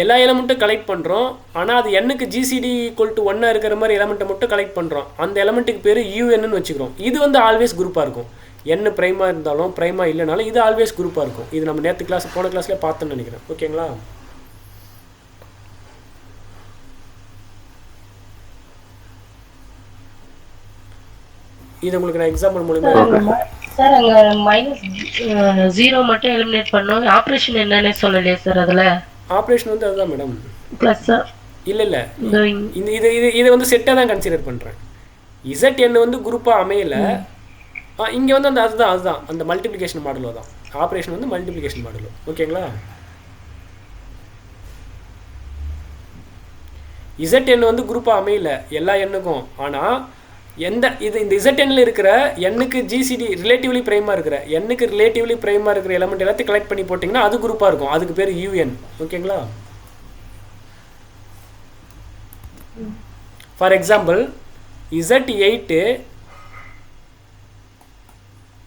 எல்லா எலமெண்ட்டும் கலெக்ட் பண்ணுறோம். ஆனால் அது எண்ணுக்கு GCD ஈக்குவல் டு 1 இருக்கிற மாதிரி எலமெண்ட்டை மட்டும் கலெக்ட் பண்ணுறோம். அந்த எலமெண்ட்டுக்கு பேர் UNன்னு வச்சுக்கிறோம். இது வந்து ஆல்வேஸ் குரூப்பாக இருக்கும். என்ன ப்ரைமாக இருந்தாலும் ப்ரைமாக இல்லைனாலும் இது ஆல்வேஸ் குரூப்பாக இருக்கும். இது நம்ம நேற்று போன கிளாஸ்லேயே பார்த்தோன்னு நினைக்கிறேன். ஓகேங்களா? இது உங்களுக்கு நான் எக்ஸாம்பிள் மூலமா சார் அங்க -0 மட்டும் எலிமினேட் பண்ணோம். ஆபரேஷன் என்னன்னே சொல்லலையே சார் அதுல. ஆபரேஷன் வந்து அதுதான் மேடம். பிளஸ் இல்ல இந்த இது வந்து செட்டா தான் கன்சிடர் பண்றேன். ZN வந்து குரூப்பா அமையல. இங்க வந்து அந்த அதுதான் அந்த மல்டிப்ளிகேஷன் மாடலோ தான். ஆபரேஷன் வந்து மல்டிப்ளிகேஷன் மாடலோ. ஓகேங்களா? ZN வந்து குரூப்பா அமையல எல்லா எண்ணுக்கும். ஆனா இந்த ZNல இருக்கிற எண்ணுக்கு GCD ரிலேட்டிவ்லி பிரைமா இருக்கிற எண்ணுக்கு ரிலேட்டிவ்லி பிரைமா இருக்கிற எலிமெண்ட் எல்லாத்தையும் கலெக்ட் பண்ணி போட்டிங்கன்னா அது குரூப்பா இருக்கும். அதுக்கு பேர் UN. ஓகேங்களா? For example Z8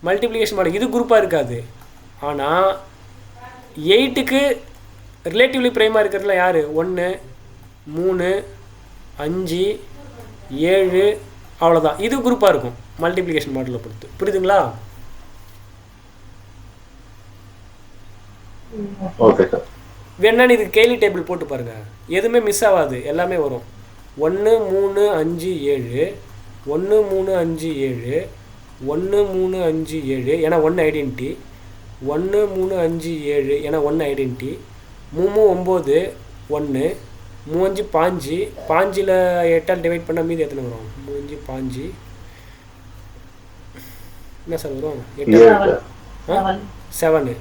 multiplication model இது குரூப்பாக இருக்காது. ஆனால் 8க்கு ரிலேட்டிவ்லி பிரைமாக இருக்கிறதுல யார்? 1 3 5 7 அவ்வளோதான். இது குரூப்பாக இருக்கும் மல்டிப்ளிகேஷன் மாடலை பொறுத்து. புரியுதுங்களா? Okay sir. வேணா இது கேலி டேபிள் போட்டு பாருங்க, எதுவுமே மிஸ் ஆகாது, எல்லாமே வரும். 1 3 5 7 1 3 5 7 1 3 5 7 ஏன்னா 1 ஐடென்டிட்டி 1 3 5 7 ஏன்னா 1 ஐடென்டிட்டி 3 9 1 3 5 5ல் 8ஆல் டிவைட் பண்ணால் மீதி எத்தனை வரும்? 3 5 என்ன சார் வரும்? 7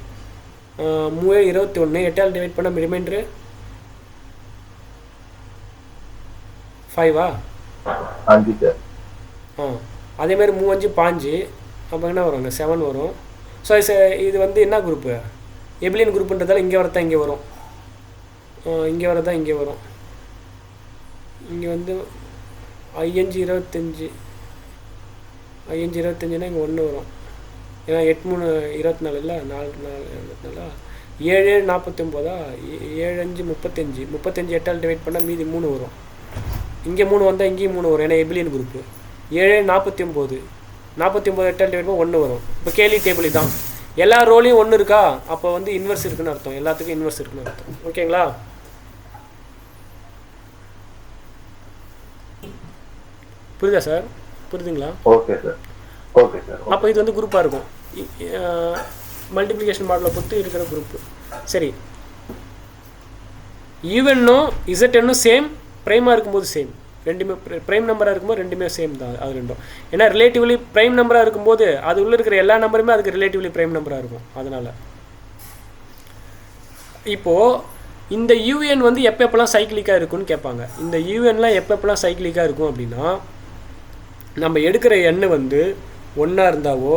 3 21 8ஆல் டிவைட் பண்ணால் ரிமைண்டரு 5ஆ? அதேமாதிரி 3 5 அப்போ என்ன வரும்? 7 வரும். ஸோ இது வந்து என்ன குரூப்பு? எபிலியன் குரூப்புன்றதால இங்கே வரதான் இங்கே வரும், இங்கே வரதான் இங்கே வரும். இங்கே வந்து 5 25 5 25னா இங்கே 1 வரும். ஏன்னா 8 3 24 இல்லை, 4 4 7 49 7 5 35 35 8ஆல் டிவைட் பண்ணால் மீதி 3 வரும். இங்கே 3 வந்தால் இங்கேயும் 3 வரும், ஏன்னா எபிலியன் குரூப்பு. 7 49 49 8ஆல் டிவைட் பண்ணால் 1 வரும். இப்போ கேலி டேபிள் தான். எல்லா ரோலையும் 1 இருக்கா, அப்போ வந்து இன்வெர்ஸ் இருக்குன்னு அர்த்தம். எல்லாத்துக்கும் இன்வெர்ஸ் இருக்குன்னு அர்த்தம். ஓகேங்களா? புரியுதா சார்? புரியுதுங்களா? Okay sir. Okay sir. அப்போ இது வந்து குரூப்பாக இருக்கும். மல்டிப்ளிகேஷன் மாடலை பொறுத்து இருக்கிற குரூப்பு. சரி, ஈவனும் ZNனும் சேம், ப்ரைமாக இருக்கும்போது சேம். ரெண்டுமே ப்ரைம் நம்பராக இருக்கும்போது ரெண்டுமே சேம் தான் அது ரெண்டும். ஏன்னா ரிலேட்டிவ்லி ப்ரைம் நம்பராக இருக்கும்போது அது உள்ளே இருக்கிற எல்லா நம்பருமே அதுக்கு ரிலேட்டிவ்லி ப்ரைம் நம்பராக இருக்கும். அதனால் இப்போது இந்த UN வந்து எப்பப்பெல்லாம் சைக்கிளிக்காக இருக்குன்னு கேட்பாங்க. இந்த UNலாம் எப்பப்பெல்லாம் சைக்கிளிக்காக இருக்கும் அப்படின்னா, நம்ம எடுக்கிற எண்ணு வந்து 1ஆ இருந்தாவோ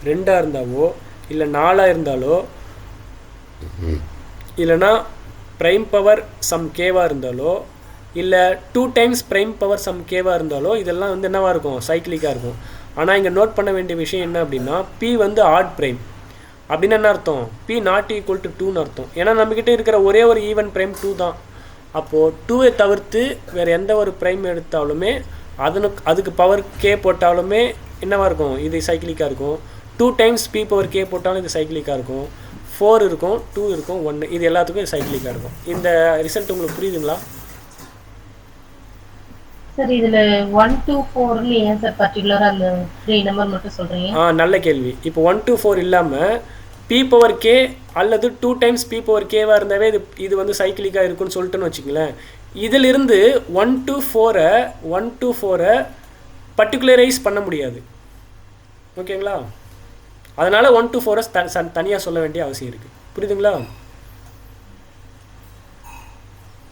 2ஆ இருந்தாவோ இல்லை 4ஆக இருந்தாலோ இல்லைனா ப்ரைம் பவர் சம் கேவாக இருந்தாலோ இல்லை 2 டைம்ஸ் ப்ரைம் பவர் சம் கேவாக இருந்தாலோ இதெல்லாம் வந்து என்னவாக இருக்கும்? சைக்கிளிக்காக இருக்கும். ஆனால் இங்கே நோட் பண்ண வேண்டிய விஷயம் என்ன அப்படின்னா, P வந்து ஆட் ப்ரைம். அப்படின்னு என்ன அர்த்தம்? P நாட் ஈக்குவல் டு 2ன்னு அர்த்தம். ஏன்னா நம்மக்கிட்ட இருக்கிற ஒரே ஒரு ஈவன் ப்ரைம் 2 தான். அப்போது 2வை தவிர்த்து வேறு எந்த ஒரு ப்ரைம் எடுத்தாலுமே அதுக்கு பவர் கே போட்டாலுமே என்னவாக இருக்கும்? இது சைக்கிளிக்காக இருக்கும். 2 டைம்ஸ் P பவர் கே போட்டாலும் இது சைக்கிளிக்காக இருக்கும். 4 இருக்கும், 2 இருக்கும், 1 இது எல்லாத்துக்கும் இது சைக்கிளிக்காக இருக்கும். இந்த ரிசல்ட் உங்களுக்கு புரியுதுங்களா? சார் இதுல 1 2 4 ஏன் சார் பர்టిక్యులரா அந்த 3 நம்பர் மட்டும் சொல்றீங்க? நல்ல கேள்வி. இப்போ 1 2 4 இல்லாம P பவர் K அல்லது 2 டைம்ஸ் P பவர் K-வா இருந்தாவே இது வந்து சைக்கிளிக்காக இருக்குன்னு சொல்லிட்டுன்னு வச்சுங்களேன். இதிலிருந்து 1 to 4 பர்டிகுலரைஸ் பண்ண முடியாது. ஓகேங்களா? அதனால 1 to 4 தனியாக சொல்ல வேண்டிய அவசியம் இருக்கு. புரியுதுங்களா?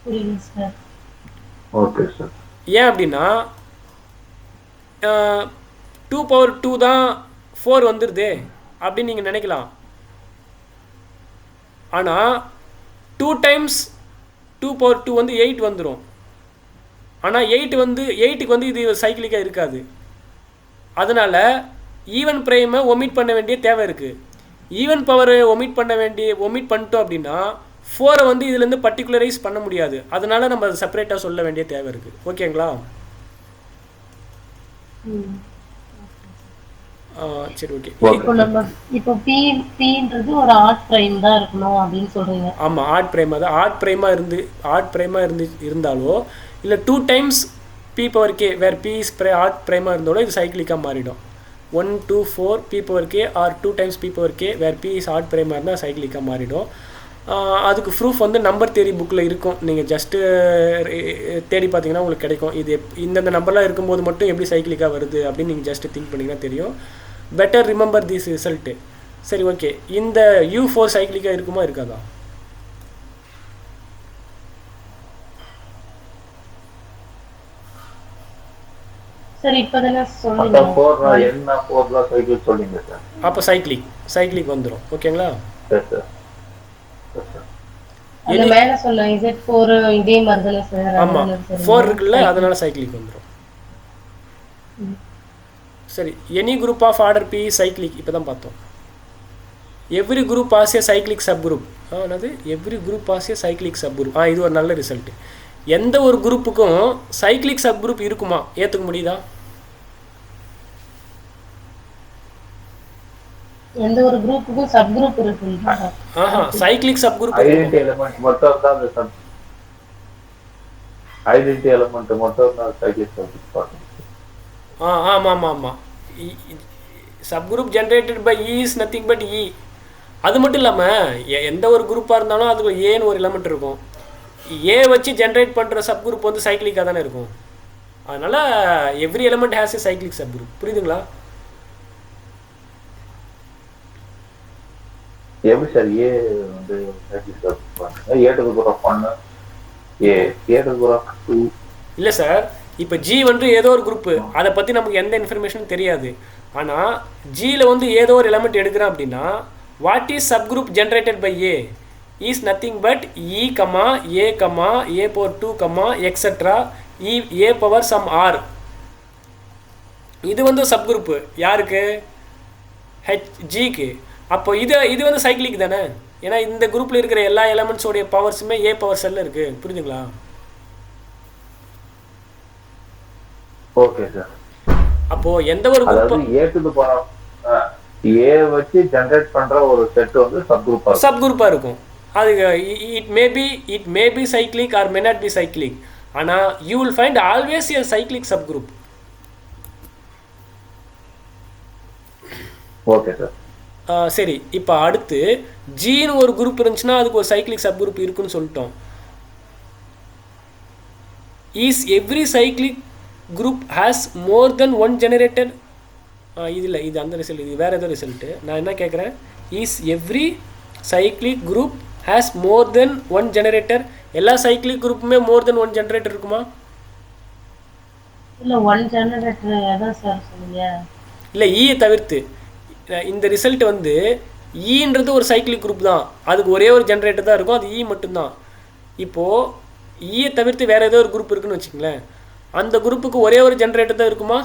புரியுது சார். Okay sir. ஏன் அப்படின்னா 2 பவர் 2 தான் 4 வந்துடுதே அப்படின்னு நீங்கள் நினைக்கலாம். ஆனால் 2 டைம்ஸ் 2 பவர் 2 வந்து 8 வந்துடும். ஆனால் 8க்கு வந்து இது சைக்கிளிக்காக இருக்காது. அதனால் ஈவன் ப்ரைமை ஒமிட் பண்ண வேண்டிய தேவை இருக்குது. ஈவன் பவர் ஒமிட் பண்ணிட்டோம் அப்படின்னா 4 வந்து இதுலேருந்து பர்டிகுலரைஸ் பண்ண முடியாது. அதனால நம்ம அதை செப்பரேட்டாக சொல்ல வேண்டிய தேவை இருக்குது. ஓகேங்களா? சரி, ஓகே. இப்போ Pன்றது ஒரு ஆட் பிரைம் தான் இருக்கணும் அப்படின்னு சொல்றீங்க. ஆமாம், ஆட் பிரைமாக தான். ஆட் பிரைமாக இருந்தாலோ இல்லை 2 times P power K where P is odd பிரைமாக இருந்தாலோ இது சைக்கிளிக்காக மாறிடும். 1 2 4 P power K or 2 times P power K where P is odd பிரைமாக இருந்தால் சைக்கிளிக்காக மாறிடும். அதுக்கு ப்ரூஃப் வந்து நம்பர் தியரி புக்கில் இருக்கும். நீங்கள் ஜஸ்ட்டு தேடி பார்த்தீங்கன்னா உங்களுக்கு கிடைக்கும். இது இந்தந்த நம்பர்லாம் இருக்கும்போது மட்டும் எப்படி சைக்கிளிக்காக வருது அப்படின்னு நீங்கள் ஜஸ்ட்டு திங்க் பண்ணிங்கன்னா தெரியும். Better remember this result. சரி, ஓகே. இந்த U4 சைக்கிளிக்காக இருக்குமா இருக்காதா? சரி, இப்போதானே சொல்லுங்க. அப்போ சைக்கிளிக் வந்துடும். ஓகேங்களா? அந்த மேல சொல்ல Z4 இதே மாதிரி தானே சார்? ஆமா, 4 இருக்குல்ல, அதனால சைக்கிளிக் வந்துடும். சரி, any group of order P cyclic. இப்போ தான் பார்த்தோம். Every group has a cyclic sub group. என்னது every group has a cyclic sub group? இது ஒரு நல்ல ரிசல்ட்டு. எந்த ஒரு குரூப்புக்கும் சைக்கிளிக் சப் குரூப் இருக்குமா? ஏற்றுக்க முடியுதா? எந்த ஒரு குரூப்புக்கும் சப் குரூப் இருக்கு. Cyclic sub group identity element மட்டும் தான் அந்த ஐடென்டிட்டி எலிமெண்ட் மட்டும் தான் சைக்கிளிக் சப் குரூப். ஆமாம். Sub group generated by E is nothing but E. அது மட்டும் இல்லாமல் எந்த ஒரு குரூப்பாக இருந்தாலும் அதுக்கு ஏன்னு ஒரு எலமெண்ட் இருக்கும். ஏ வச்சு ஜென்ரேட் பண்ணுற சப் குரூப் வந்து சைக்கிளிக்காக தானே இருக்கும். அதனால் every element has a cyclic sub group. புரியுதுங்களா? எப்படி சார் ஏ வந்து A to the power of 1 A to the power of 2? இல்லை சார், இப்போ G வந்து ஏதோ ஒரு குரூப்பு, அதை பற்றி நமக்கு எந்த இன்ஃபர்மேஷனும் தெரியாது. ஆனால் ஜியில் வந்து ஏதோ ஒரு எலமெண்ட் எடுக்கிறோம் அப்படின்னா what is sub group generated by A is nothing but E, A, A power 2, etcetera A power some R. இது வந்து சப் குரூப்பு யாருக்கு? Gக்கு. அப்போ இது வந்து சைக்கிளிக் தானே. ஏன்னா இந்த குரூப்பில் இருக்கிற எல்லா எலமெண்ட்ஸோடைய பவர்ஸுமே A பவர் செல்லில் இருக்குது. புரியுதுங்களா? Okay sir. அப்போ எந்த ஒரு group A to the power A வச்சு ஜெனரேட் பண்ற ஒரு செட் வந்து சப் குரூப்பா இருக்கும். அது it may be cyclic or may not be cyclic. ஆனா you will find always a cyclic subgroup. Okay sir. சரி, இப்போ அடுத்து ஜின்னு ஒரு குரூப் இருந்துச்சுன்னா அதுக்கு ஒரு சைக்கிளிக் சப் குரூப் இருக்குன்னு சொல்லிட்டோம். Is every cyclic group has more then one generator? இது அந்த ரிசல்ட், இது வேறு ஏதோ ரிசல்ட்டு. நான் என்ன கேட்குறேன், is every cyclic group has more then one generator? எல்லா சைக்கிளிக் குரூப்புமே மோர் தென் ஒன் ஜெனரேட்டர் இருக்குமா? இல்லை, ஒன் ஜெனரேட்டர் எதான் சார் சொல்லுங்க. இல்லை, ஈயை தவிர்த்து இந்த ரிசல்ட் வந்து ஈன்றது ஒரு சைக்கிளிக் குரூப் தான். அதுக்கு ஒரே ஒரு ஜென்ரேட்டர் தான் இருக்கும், அது ஈ மட்டும்தான். இப்போது ஈயை தவிர்த்து வேறு ஏதோ ஒரு குரூப் இருக்குன்னு வச்சுங்களேன், அந்த குரூப்புக்கு ஒரே ஒரு ஜென்ரேட்டர் தான் இருக்குமா?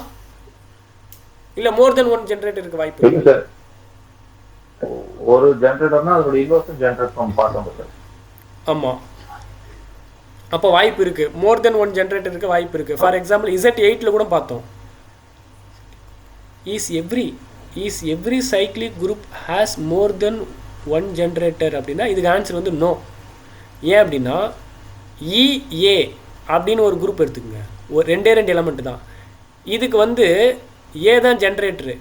இல்லை மோர் தென் ஒன் ஜென்ரேட்டர் இருக்க வாய்ப்பு இருக்கு? ஒரு ஜென்ரேட்டர்னா அதோட இன்வெர்ஸ் ஜென்ரேட் பண்ண பார்த்தோம். ஆமாம், அப்போ வாய்ப்பு இருக்குது, மோர் தென் ஒன் ஜென்ரேட்டர் இருக்க வாய்ப்பு இருக்குது. ஃபார் எக்ஸாம்பிள் Z8 கூட பார்த்தோம். Is every cyclic group has more then one generator அப்படின்னா இதுக்கு ஆன்சர் வந்து நோ. ஏன் அப்படின்னா EA அப்படின்னு ஒரு குரூப் எடுத்துக்கோங்க, ஒரு ரெண்டு எலமெண்ட் தான். இதுக்கு வந்து ஏ தான் ஜென்ரேட்டரு,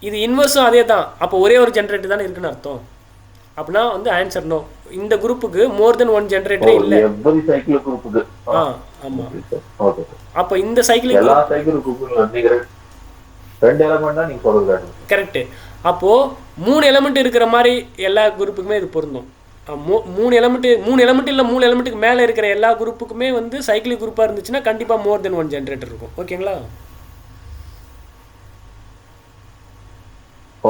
இது இன்வெர்ஸும் அதே தான். அப்போ ஒரே ஒரு ஜென்ரேட்டர் தானே இருக்குன்னு அர்த்தம். அப்படின்னா வந்து ஆன்சர் நோ. இந்த குரூப்புக்கு மோர் தென் ஒன் ஜென்ரேட்டரே இல்லை. ஆமாம். அப்போ இந்த சைக்கிளிக் கரெக்டு. அப்போது 3 எலமெண்ட் இருக்கிற மாதிரி எல்லா குரூப்புக்குமே இது பொருந்தும். 3 எலமெண்ட்டுக்கு மேலே இருக்கிற எல்லா குரூப்புக்குமே வந்து சைக்கிளிக் குரூப்பாக இருந்துச்சுன்னா கண்டிப்பாக மோர் தென் ஒன் ஜென்ரேட்டர் இருக்கும். ஓகேங்களா?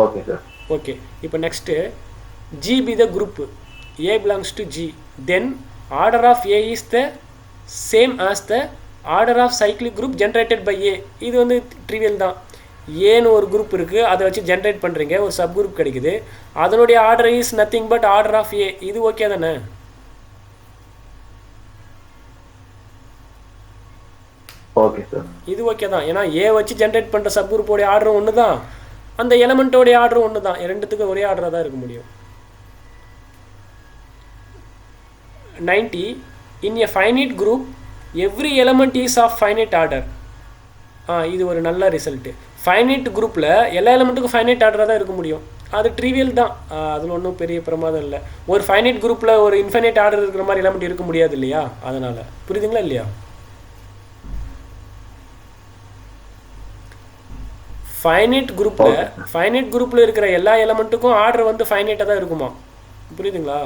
Okay sir. ஓகே, இப்போ next G be the group, A belongs to G, then order of A is the same as the order of cyclic group generated by A. இது வந்து trivial தான். ஏன்னு ஒரு group இருக்குது, அதை வச்சு ஜென்ரேட் பண்ணுறீங்க, ஒரு சப் குரூப் கிடைக்குது, அதனுடைய order is nothing but order of a. இது ஓகே தானே? ஓகே சார், இது ஓகே தான். ஏன்னா ஏ வச்சு ஜென்ரேட் பண்ணுற சப் குரூப்போடைய ஆர்டரும் ஒன்று தான், அந்த எலமெண்ட்டோடைய ஆர்டரும் ஒன்று தான். ரெண்டுத்துக்கும் ஒரே ஆர்டராக தான் இருக்க முடியும். 90 in a finite group every element is of finite order. இது ஒரு நல்ல ரிசல்ட்டு. ஃபைனைட் குரூப்பில் எல்லா எலமெண்ட்டுக்கும் ஃபைனைட் ஆர்டராக தான் இருக்க முடியும். அது ட்ரிவியல் தான், அதில் ஒன்றும் பெரிய பிரமாதம் இல்லை. ஒரு ஃபைனைட் குரூப்பில் ஒரு இன்ஃபைனைட் ஆர்டர் இருக்கிற மாதிரி எலமெண்ட் இருக்க முடியாது இல்லையா? அதனால் புரியுதுங்களா இல்லையா? ஃபைனைட் குரூப்பில் இருக்கிற எல்லா எலமெண்ட்டுக்கும் ஆர்டர் வந்து ஃபைனைட்டாக தான் இருக்குமா? புரியுதுங்களா?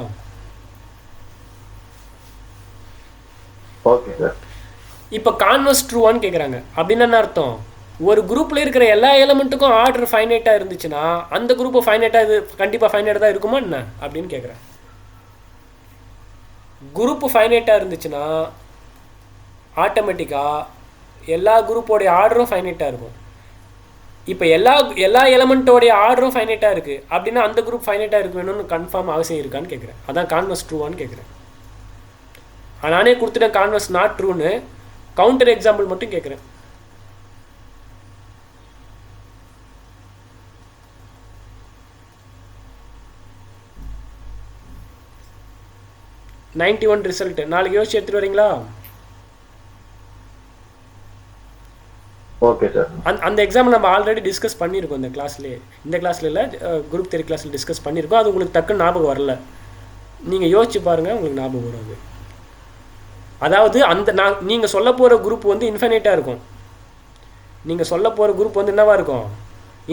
Okay sir. இப்போ கான்வர்ஸ் ட்ரூவான்னு கேட்குறாங்க. அப்படின்னு என்ன அர்த்தம்? ஒரு குரூப்பில் இருக்கிற எல்லா எலமெண்ட்டுக்கும் ஆர்டர் ஃபைனைட்டாக இருந்துச்சுன்னா அந்த குரூப்பு ஃபைனைட்டாக இது கண்டிப்பாக ஃபைனைட்டாக தான் இருக்குமா என்ன அப்படின்னு கேட்குறேன். குரூப்பு ஃபைனைட்டாக இருந்துச்சுன்னா ஆட்டோமேட்டிக்காக எல்லா குரூப்போடைய ஆர்டரும் ஃபைனைட்டாக இருக்கும். இப்போ எல்லா எலமெண்ட்டோடைய ஆர்டரும் ஃபைனைட்டாக இருக்குது அப்படின்னா அந்த குரூப் ஃபைனைட்டாக இருக்க வேணும்னு கன்ஃபார்ம் அவசியம் இருக்கான்னு கேட்குறேன். அதான் கான்வர்ஸ் ட்ரூவான்னு கேட்குறேன். நானே கொடுத்துட்டேன் கான்வர்ஸ் நாட் ட்ரூன்னு. கவுண்டர் எக்ஸாம்பிள் மட்டும் கேட்குறேன். $91 ரிசல்ட். நாளைக்கு யோசிச்சு எடுத்துட்டு வரீங்களா? Okay sir. அந்த எக்ஸாம் நம்ம ஆல்ரெடி டிஸ்கஸ் பண்ணியிருக்கோம் இந்த கிளாஸ்லேயே. இந்த கிளாஸில் இல்லை, குரூப் தியரி கிளாஸில் டிஸ்கஸ் பண்ணியிருக்கோம். அது உங்களுக்கு டக்குன்னு ஞாபகம் வரல. நீங்கள் யோசிச்சு பாருங்கள், உங்களுக்கு ஞாபகம் வரும். அது அதாவது நீங்கள் சொல்ல போகிற குரூப் வந்து இன்ஃபைனைட்டாக இருக்கும். நீங்கள் சொல்ல போகிற குரூப் வந்து என்னவாக இருக்கும்?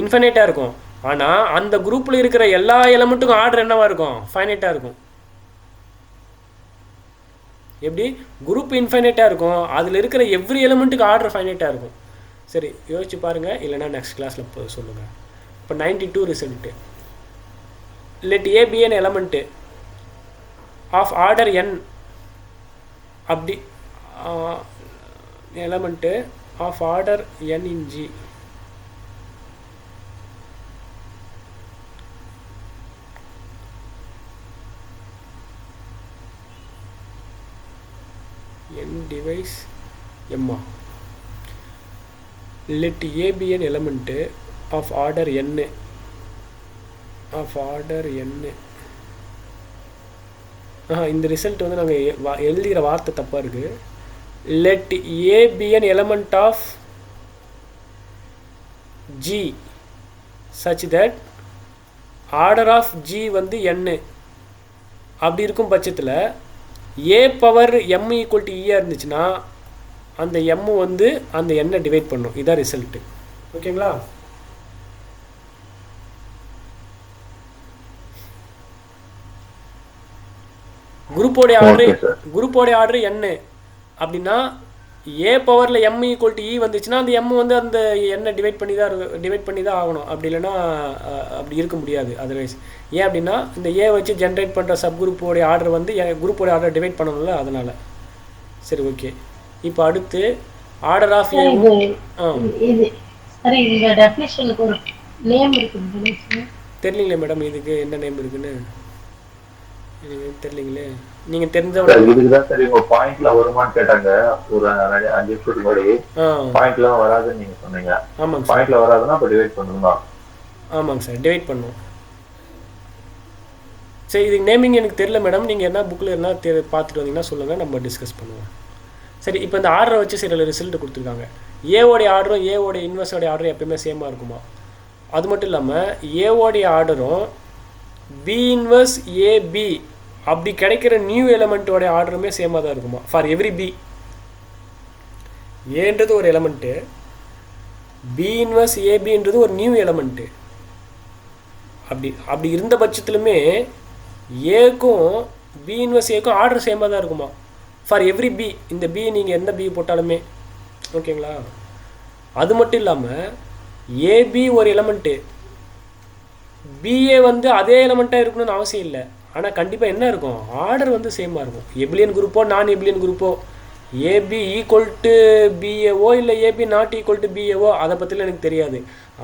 இன்ஃபைனைட்டாக இருக்கும். ஆனால் அந்த குரூப்பில் இருக்கிற எல்லா எலமெண்ட்டுக்கும் ஆர்டர் என்னவாக இருக்கும்? ஃபைனைட்டாக இருக்கும். எப்படி? குரூப் இன்ஃபைனைட்டாக இருக்கும், அதில் இருக்கிற எவ்ரி எலமெண்ட்டுக்கு ஆர்டர் ஃபைனைட்டாக இருக்கும். சரி, யோசிச்சு பாருங்கள், இல்லைனா நெக்ஸ்ட் கிளாஸில் சொல்லுங்கள். இப்போ 92 result. Let A b n element of order n. அப்படி element of order n in G. n device m. let A be an element of order n. இந்த ரிசல்ட் வந்து நாங்கள் எழுதுகிற வார்த்தை தப்பாக இருக்குது. Let A be an element of G such that order of G வந்து N. அப்படி இருக்கும் பட்சத்தில் A power M equal to ஈயாக இருந்துச்சுன்னா அந்த எம் வந்து அந்த எண்ணை டிவைட் பண்ணும். இதுதான் ரிசல்ட்டு. ஓகேங்களா? குரூப்போடைய ஆர்டர் என்ன அப்படின்னா ஏ பவரில் எம் ஈக்குவல் டு இ வந்துச்சுன்னா அந்த எம் வந்து அந்த எண்ணை டிவைட் பண்ணி தான் ஆகணும். அப்படி இல்லைன்னா அப்படி இருக்க முடியாது அதர்வைஸ். ஏன் அப்படின்னா இந்த ஏ வச்சு ஜென்ரேட் பண்ணுற சப் குரூப்போடைய ஆர்டர் வந்து குரூப்போடைய ஆர்டர் டிவைட் பண்ணணும்ல, அதனால். சரி, ஓகே. இப்போ அடுத்து ஆர்டர் ஆஃப் ஏ. தெரியலீங்களே மேடம், இதுக்கு என்ன நேம் இருக்குன்னு தெரியலீங்களே. நீங்க தெரிஞ்சவங்க இதுக்குதான் சரி உங்க பாயிண்ட்ல வருமான்னு கேட்டாங்க ஒரு 5 நிமிஷத்துக்கு முன்னாடி. பாயிண்ட்ல வராதுன்னு நீங்க சொன்னீங்க. ஆமாங்க, பாயிண்ட்ல வராதுன்னா அப்ப டிவைட் பண்ணணுமா? ஆமாங்க சார், டிவைட் பண்ணுவோம். சரி, இதுக்கு நேமிங் எனக்கு தெரியல மேடம். நீங்கள் என்ன புக்கில் என்ன பார்த்துட்டு வந்தீங்கன்னா சொல்லுங்கள், நம்ம டிஸ்கஸ் பண்ணுவோம். சரி, இப்போ இந்த ஆர்டரை வச்சு சில ரிசல்ட் கொடுத்துருக்காங்க. ஏவோடைய ஆர்டரும் ஏவோடைய இன்வெர்ஸோடைய ஆர்டரும் எப்பயுமே சேமாக இருக்குமா? அது மட்டும் இல்லாமல் ஏவோடைய ஆர்டரும் பி இன்வெர்ஸ் ஏபி அப்படி கிடைக்கிற நியூ எலமெண்ட்டோடைய ஆர்டருமே சேமாக தான் இருக்குமா? For every b. ஏன்றது ஒரு எலமெண்ட்டு, பி இன்வெர்ஸ் ஏபின்றது ஒரு நியூ எலமெண்ட்டு. அப்படி இருந்த பட்சத்துலுமே ஏக்கும் பி இன்வெர்ஸ் ஏக்கும் ஆர்டர் சேமாக தான் இருக்குமா? For every B. இந்த பி நீங்கள் எந்த பி போட்டாலுமே. ஓகேங்களா? அது மட்டும் இல்லாமல் ஏபி ஒரு எலமெண்ட்டு, பிஏ வந்து அதே எலமெண்ட்டாக இருக்கணும்னு அவசியம் இல்லை. ஆனால் கண்டிப்பாக என்ன இருக்கும்? ஆர்டர் வந்து சேமாக இருக்கும். எபிலியன் குரூப்போ நான் எபிலியன் குரூப்போ ஏபி ஈக்குவல் டு பிஏஓ இல்லை ஏபி நாட் ஈக்குவல் டு பிஏஓ அதை பற்றிலாம் எனக்கு தெரியாது.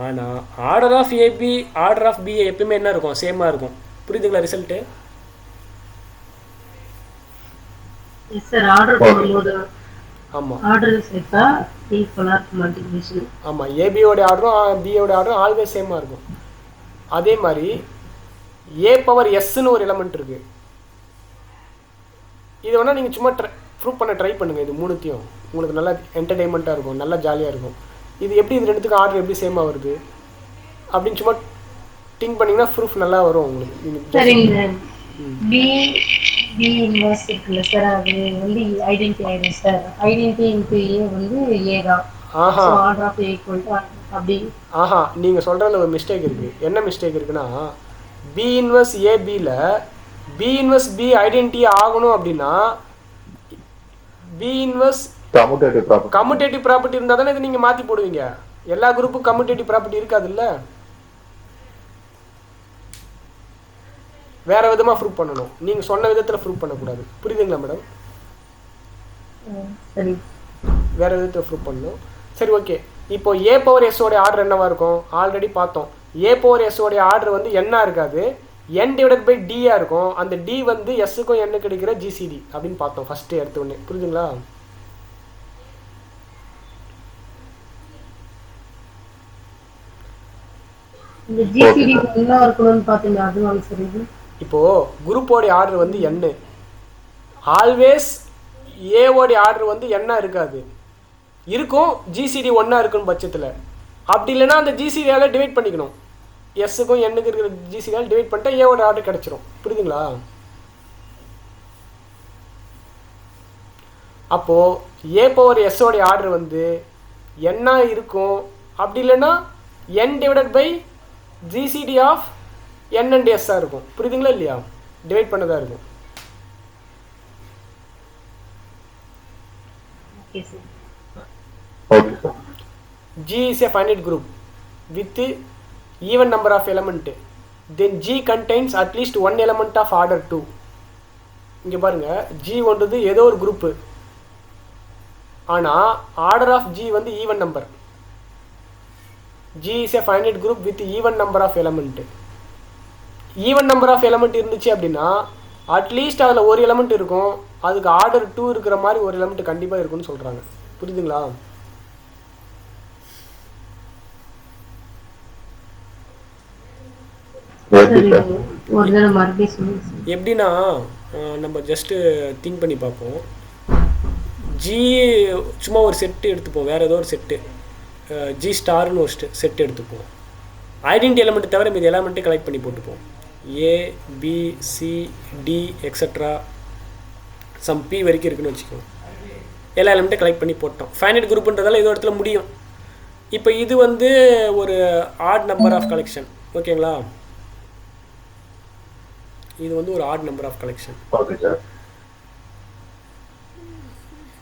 ஆனால் order of a b order of b a எப்பயுமே என்ன இருக்கும், சேமாக இருக்கும். புரியுதுங்களா ரிசல்ட்டு? ஆமாம் ஆமாம், ஏபியோட ஆர்டரும் பிஏவோட ஆர்டரும் ஆல்வேஸ் சேமாக இருக்கும். அதே மாதிரி ஏ பவர் எஸ்ன்னு ஒரு எலமெண்ட் இருக்குது. இது வேணால் நீங்கள் சும்மா ப்ரூவ் பண்ண ட்ரை பண்ணுங்கள். இது மூணுத்தையும் உங்களுக்கு நல்லா என்டர்டெயின்மெண்ட்டாக இருக்கும், நல்லா ஜாலியாக இருக்கும். இது எப்படி இது ரெண்டுத்துக்கும் ஆர்டர் எப்படி சேமாக வருது அப்படின்னு சும்மா திங்க் பண்ணிங்கன்னா ப்ரூஃப் நல்லா வரும் உங்களுக்கு. பி இன்வர்ஸ் இருக்குல்ல சார், அது வந்து ஐடென்டி ஆயிடும் சார். ஐடென்டி இன்டு ஏ வந்து ஏ தான். ஆஹா order of A equal to அப்படி. ஆஹா, நீங்கள் சொல்கிறதுல ஒரு மிஸ்டேக் இருக்குது. என்ன மிஸ்டேக் இருக்குன்னா, பி இன்வர்ஸ் ஏபியில் பி இன்வர்ஸ் பி ஐடென்டி ஆகணும் அப்படின்னா பி இன்வர்ஸ் கம்யூட்டேட்டிவ் ப்ராப்பர்ட்டி இருந்தால் தானே இது நீங்கள் மாற்றி போடுவீங்க. எல்லா குரூப்பும் கம்யூட்டேட்டிவ் ப்ராப்பர்ட்டி இருக்காதுல்ல, வேற விதமாக ப்ரூவ் பண்ணணும். நீங்கள் சொன்ன விதத்தில் ப்ரூவ் பண்ணக்கூடாது. புரியுதுங்களா மேடம்? சரி, வேற விதத்தில் ப்ரூவ் பண்ணணும். சரி, ஓகே. இப்போ ஏ பவர் எஸ்ஸோடைய ஆர்டர் என்னவா இருக்கும்? ஆல்ரெடி பார்த்தோம். ஏ பவர் எஸ்ஸோடைய ஆர்டர் வந்து என்ன இருக்காது, n டிவைடட் பை டியா இருக்கும். அந்த டி வந்து எஸ்ஸுக்கும் n கிடைக்கிற ஜிசிடி அப்படின்னு பார்த்தோம் ஃபர்ஸ்ட் எடுத்த உடனே. புரியுதுங்களா? இந்த ஜிசிடி என்ன இருக்கணும்னு பாத்தீங்க, அதுவும் சரி. இப்போ குரூப்போடைய ஆர்டர் வந்து n, ஆல்வேஸ் ஏவோடைய ஆர்டர் வந்து என்ன இருக்காது, இருக்கும் ஜிசிடி ஒன்றா இருக்குன்னு பட்சத்தில். அப்படி இல்லைன்னா அந்த ஜிசிடியால் டிவைட் பண்ணிக்கணும். எஸ்ஸுக்கும் என்னுக்கு இருக்கிற ஜிசிடியால் டிவைட் பண்ணிட்டா ஏவோட ஆர்டர் கிடச்சிரும். புரியுதுங்களா? அப்போது ஏ பவர் எஸ்ஸோடைய ஆர்டர் வந்து என்ன இருக்கும், அப்படி இல்லைன்னா n divided by GCD of n and எஸ்ஸாக இருக்கும். புரியுதுங்களா இல்லையா? டிவைட் பண்ணதாக இருக்கும். G is a finite group with even number of element. Then G contains at least one element of order 2. இங்கே பாருங்க, G ஒன்றது ஏதோ ஒரு குரூப்பு, ஆனால் ஆர்டர் ஆஃப் G வந்து even number. G is a finite group with even number of element. Even number of element இருந்துச்சு அப்படின்னா at least அதில் ஒரு எலமெண்ட் இருக்கும், அதுக்கு ஆர்டர் 2 இருக்கிற மாதிரி ஒரு எலமெண்ட் கண்டிப்பாக இருக்குன்னு சொல்கிறாங்க. புரியுதுங்களா? எப்படின்னா நம்ம ஜஸ்ட்டு திங்க் பண்ணி பார்ப்போம். ஜி சும்மா ஒரு செட்டு எடுத்துப்போம், வேறு ஏதோ ஒரு செட்டு, ஜி ஸ்டார்னு ஒரு செட்டு எடுத்துப்போம். ஐடென்டி எலமெண்ட் தவிர மீது எலமெண்ட்டே கலெக்ட் பண்ணி போட்டுப்போம். A b c d extra some b வரைக்கும் இருக்குன்னு வச்சுக்கோங்க. எல்லா எலமெண்ட்டும் கலெக்ட் பண்ணி போட்டோம். ஃபைனைட் குரூப்புன்றதால ஏதோ இடத்துல முடியும். இப்போ இது வந்து ஒரு ஆட் நம்பர் ஆஃப் கலெக்ஷன். ஓகேங்களா? இது வந்து ஒரு ஆட் நம்பர் ஆஃப் கலெக்ஷன்.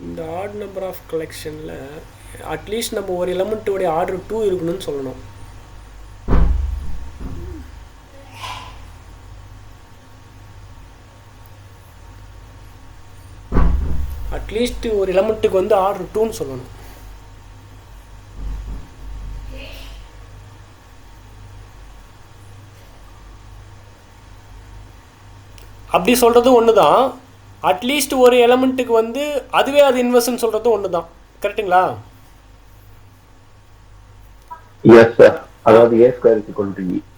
இந்த ஆட் நம்பர் ஆஃப் கலெக்ஷனில் அட்லீஸ்ட் நம்ம ஒரு எலமெண்ட்டோடைய ஆர்டர் 2 இருக்கணும்னு சொல்லணும். அட்லீஸ்ட் ஒரு எலமெண்ட்டுக்கு வந்து ஆர்டர் 2ன்னு சொல்லணும். அப்படி சொல்கிறது ஒன்று தான். அட்லீஸ்ட் ஒரு எலமெண்ட்டுக்கு வந்து அதுவே அது இன்வெர்ஸ்ன்னு சொல்கிறது ஒன்று தான். கரெக்டுங்களா?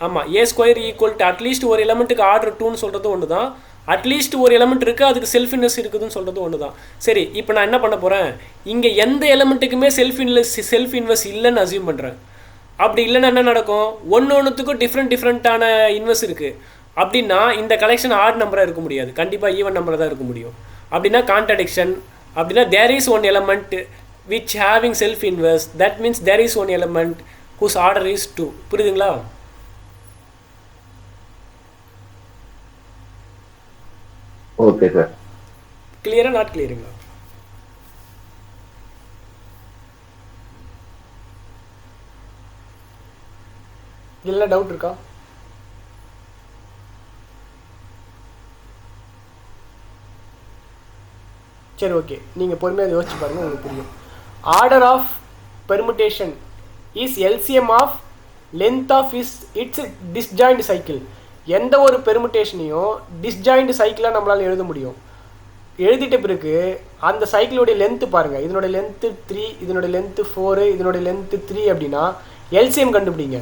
ஆமாம், ஏ ஸ்கொயர் ஈக்குவல் டு அட்லீஸ்ட் ஒரு எலமெண்ட்டுக்கு ஆர்டர் 2ன்னு சொல்கிறது ஒன்று தான். அட்லீஸ்ட் ஒரு எலமெண்ட் இருக்குது, அதுக்கு செல்ஃப் இன்வெர்ஸ் இருக்குதுன்னு சொல்கிறது ஒன்று தான். சரி, இப்போ நான் என்ன பண்ண போகிறேன், இங்கே எந்த எலமெண்ட்டுக்குமே செல்ஃப் இன்வெர்ஸ் இல்லைன்னு அசியூம் பண்ணுறேன். அப்படி இல்லைன்னா என்ன நடக்கும், ஒன்றுத்துக்கும் டிஃப்ரெண்ட்டான இன்வெர்ஸ் இருக்குது. அப்படின்னா இந்த கலெக்ஷன் ஆட் நம்பராக இருக்க முடியாது, கண்டிப்பாக ஈவன் நம்பராக தான் இருக்க முடியும். அப்படின்னா கான்ட்ரடிக்ஷன். அப்படின்னா there is one element which having self inverse, that means there is one element whose order is 2. புரியுதுங்களா? Okay sir. கிளியரா நாட் கிளியருங்களா? இல்லை டவுட் இருக்கா? சரி ஓகே, நீங்கள் பொறுமையாக யோசிச்சு பாருங்கள், உங்களுக்கு புரியும். Order of permutation is LCM of length of its disjoint cycle. எந்த ஒரு பெர்முடேஷனையும் டிஸ்ஜாயிண்ட் சைக்கிளாக நம்மளால் எழுத முடியும். எழுதிட்ட பிறகு அந்த சைக்கிளுடைய லென்த்து பாருங்கள், இதனுடைய லென்த்து 3, இதனுடைய லென்த்து 4, இதனுடைய லென்த்து 3 அப்படின்னா எல்சிஎம் கண்டுபிடிங்க.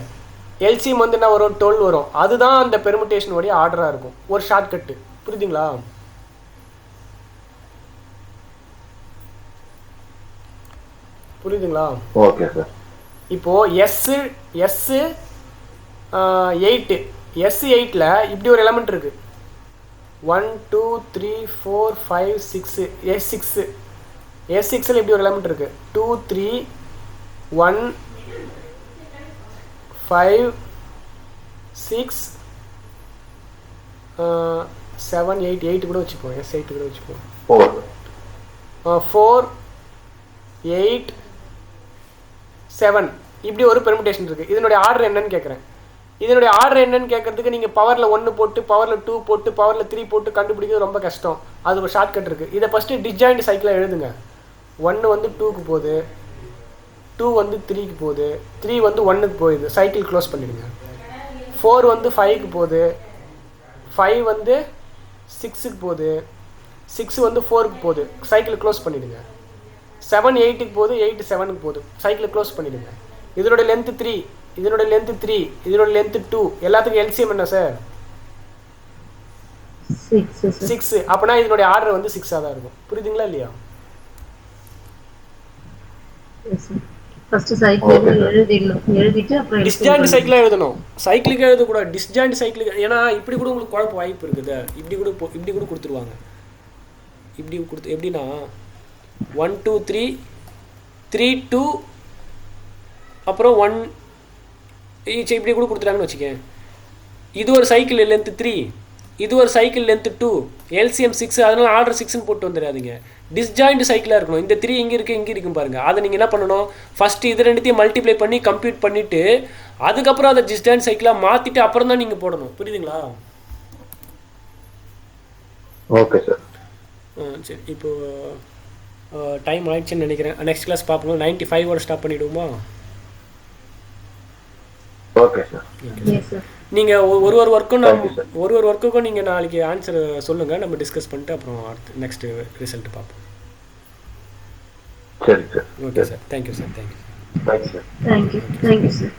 எல்சிஎம் வந்து என்ன வரும், 12 வரும். அதுதான் அந்த பெர்முடேஷனுடைய ஆர்டராக இருக்கும், ஒரு ஷார்ட்கட்டு. புரியுதுங்களா? புரியுதுங்களா? Okay sir. இப்போது எஸ் 8 S8ல் இப்படி ஒரு எலமெண்ட் இருக்குது. 1 2 3 4 5 6 S6ல் இப்படி ஒரு எலமெண்ட் இருக்குது. 2 3 1 5 6 7 8 கூட வச்சுப்போம். S8 கூட வச்சுப்போம். 4 8 7 இப்படி ஒரு பெர்முடேஷன் இருக்குது. இதனுடைய ஆர்டர் என்னன்னு கேட்குறேன். இதனுடைய ஆர்டர் என்னன்னு கேட்கறதுக்கு நீங்கள் பவரில் 1 போட்டு, பவரில் 2 போட்டு, பவரில் 3 போட்டு கண்டுபிடிக்கிறது ரொம்ப கஷ்டம். அது ஒரு ஷார்ட்கட் இருக்குது. இதை ஃபஸ்ட்டு டிஸ்ஜாயிண்ட் சைக்கிளாக எழுதுங்க. 1 வந்து 2க்கு போகுது, 2 வந்து 3க்கு போகுது, 3 வந்து 1க்கு போகுது, சைக்கிள் க்ளோஸ் பண்ணிவிடுங்க. 4 வந்து 5க்கு போகுது, 5 வந்து 6க்கு போகுது, 6 வந்து 4க்கு போகுது, சைக்கிள் க்ளோஸ் பண்ணிவிடுங்க. 7 8க்கு போகுது, 8 7க்கு போகுது, சைக்கிள் க்ளோஸ் பண்ணிவிடுங்க. இதனுடைய லென்த்து 3, இதனுடைய லென்த்து 3, இதனுடைய லென்த்து 2. எல்லாத்துக்கும் எல்சிஎம் என்ன சார்? 6. அப்படின்னா இதனுடைய ஆர்டர் வந்து 6ஆக தான் இருக்கும். புரியுதுங்களா இல்லையா? டிஸ்ஜாயிண்ட் சைக்கிளாக எழுதணும், சைக்கிளுக்கு எழுதக்கூடாது, டிஸ்ஜாயிண்ட் சைக்கிளுக்கு. ஏன்னா இப்படி கூட உங்களுக்கு குழப்ப வாய்ப்பு இருக்குது. இப்படி கூட கொடுத்துருவாங்க. இப்படி கொடுத்து எப்படின்னா 1 2 3 3 2 அப்புறம் 1 இப்படி கூட கொடுத்துட்டாங்கன்னு வச்சுக்கேன். இது ஒரு சைக்கிள் லென்த்து 3, இது ஒரு சைக்கிள் லென்த்து 2, எல்சிஎம் 6. அதனால ஆர்டர் 6ன்னு போட்டு வந்துடாதீங்க. டிஸ்ஜாயிண்ட் சைக்கிளாக இருக்கணும். இந்த 3 இங்கே இருக்குது, இங்கே இருக்கும் பாருங்கள். அதை நீங்கள் என்ன பண்ணணும், ஃபஸ்ட்டு இது ரெண்டுத்தையும் மல்டிப்ளை பண்ணி கம்ப்யூட் பண்ணிவிட்டு அதுக்கப்புறம் அதை டிஸ்ஜாயிண்ட் சைக்கிளாக மாற்றிட்டு அப்புறம் தான் நீங்கள் போடணும். புரியுதுங்களா? Okay sir. சரி, இப்போது டைம் ஆயிடுச்சுன்னு நினைக்கிறேன். நெக்ஸ்ட் கிளாஸ் பார்ப்போம். 95 ஸ்டாப் பண்ணிவிடுவோமா? Okay sir. நீங்கள் ஒரு ஒர்க்குக்கும் நீங்கள் நாளைக்கு ஆன்சர் சொல்லுங்கள், நம்ம டிஸ்கஸ் பண்ணிட்டு அப்புறம் அடுத்து நெக்ஸ்ட் ரிசல்ட் பார்ப்போம். சரி sir. Okay sir. Thank you sir. Thank you sir. Thank you sir.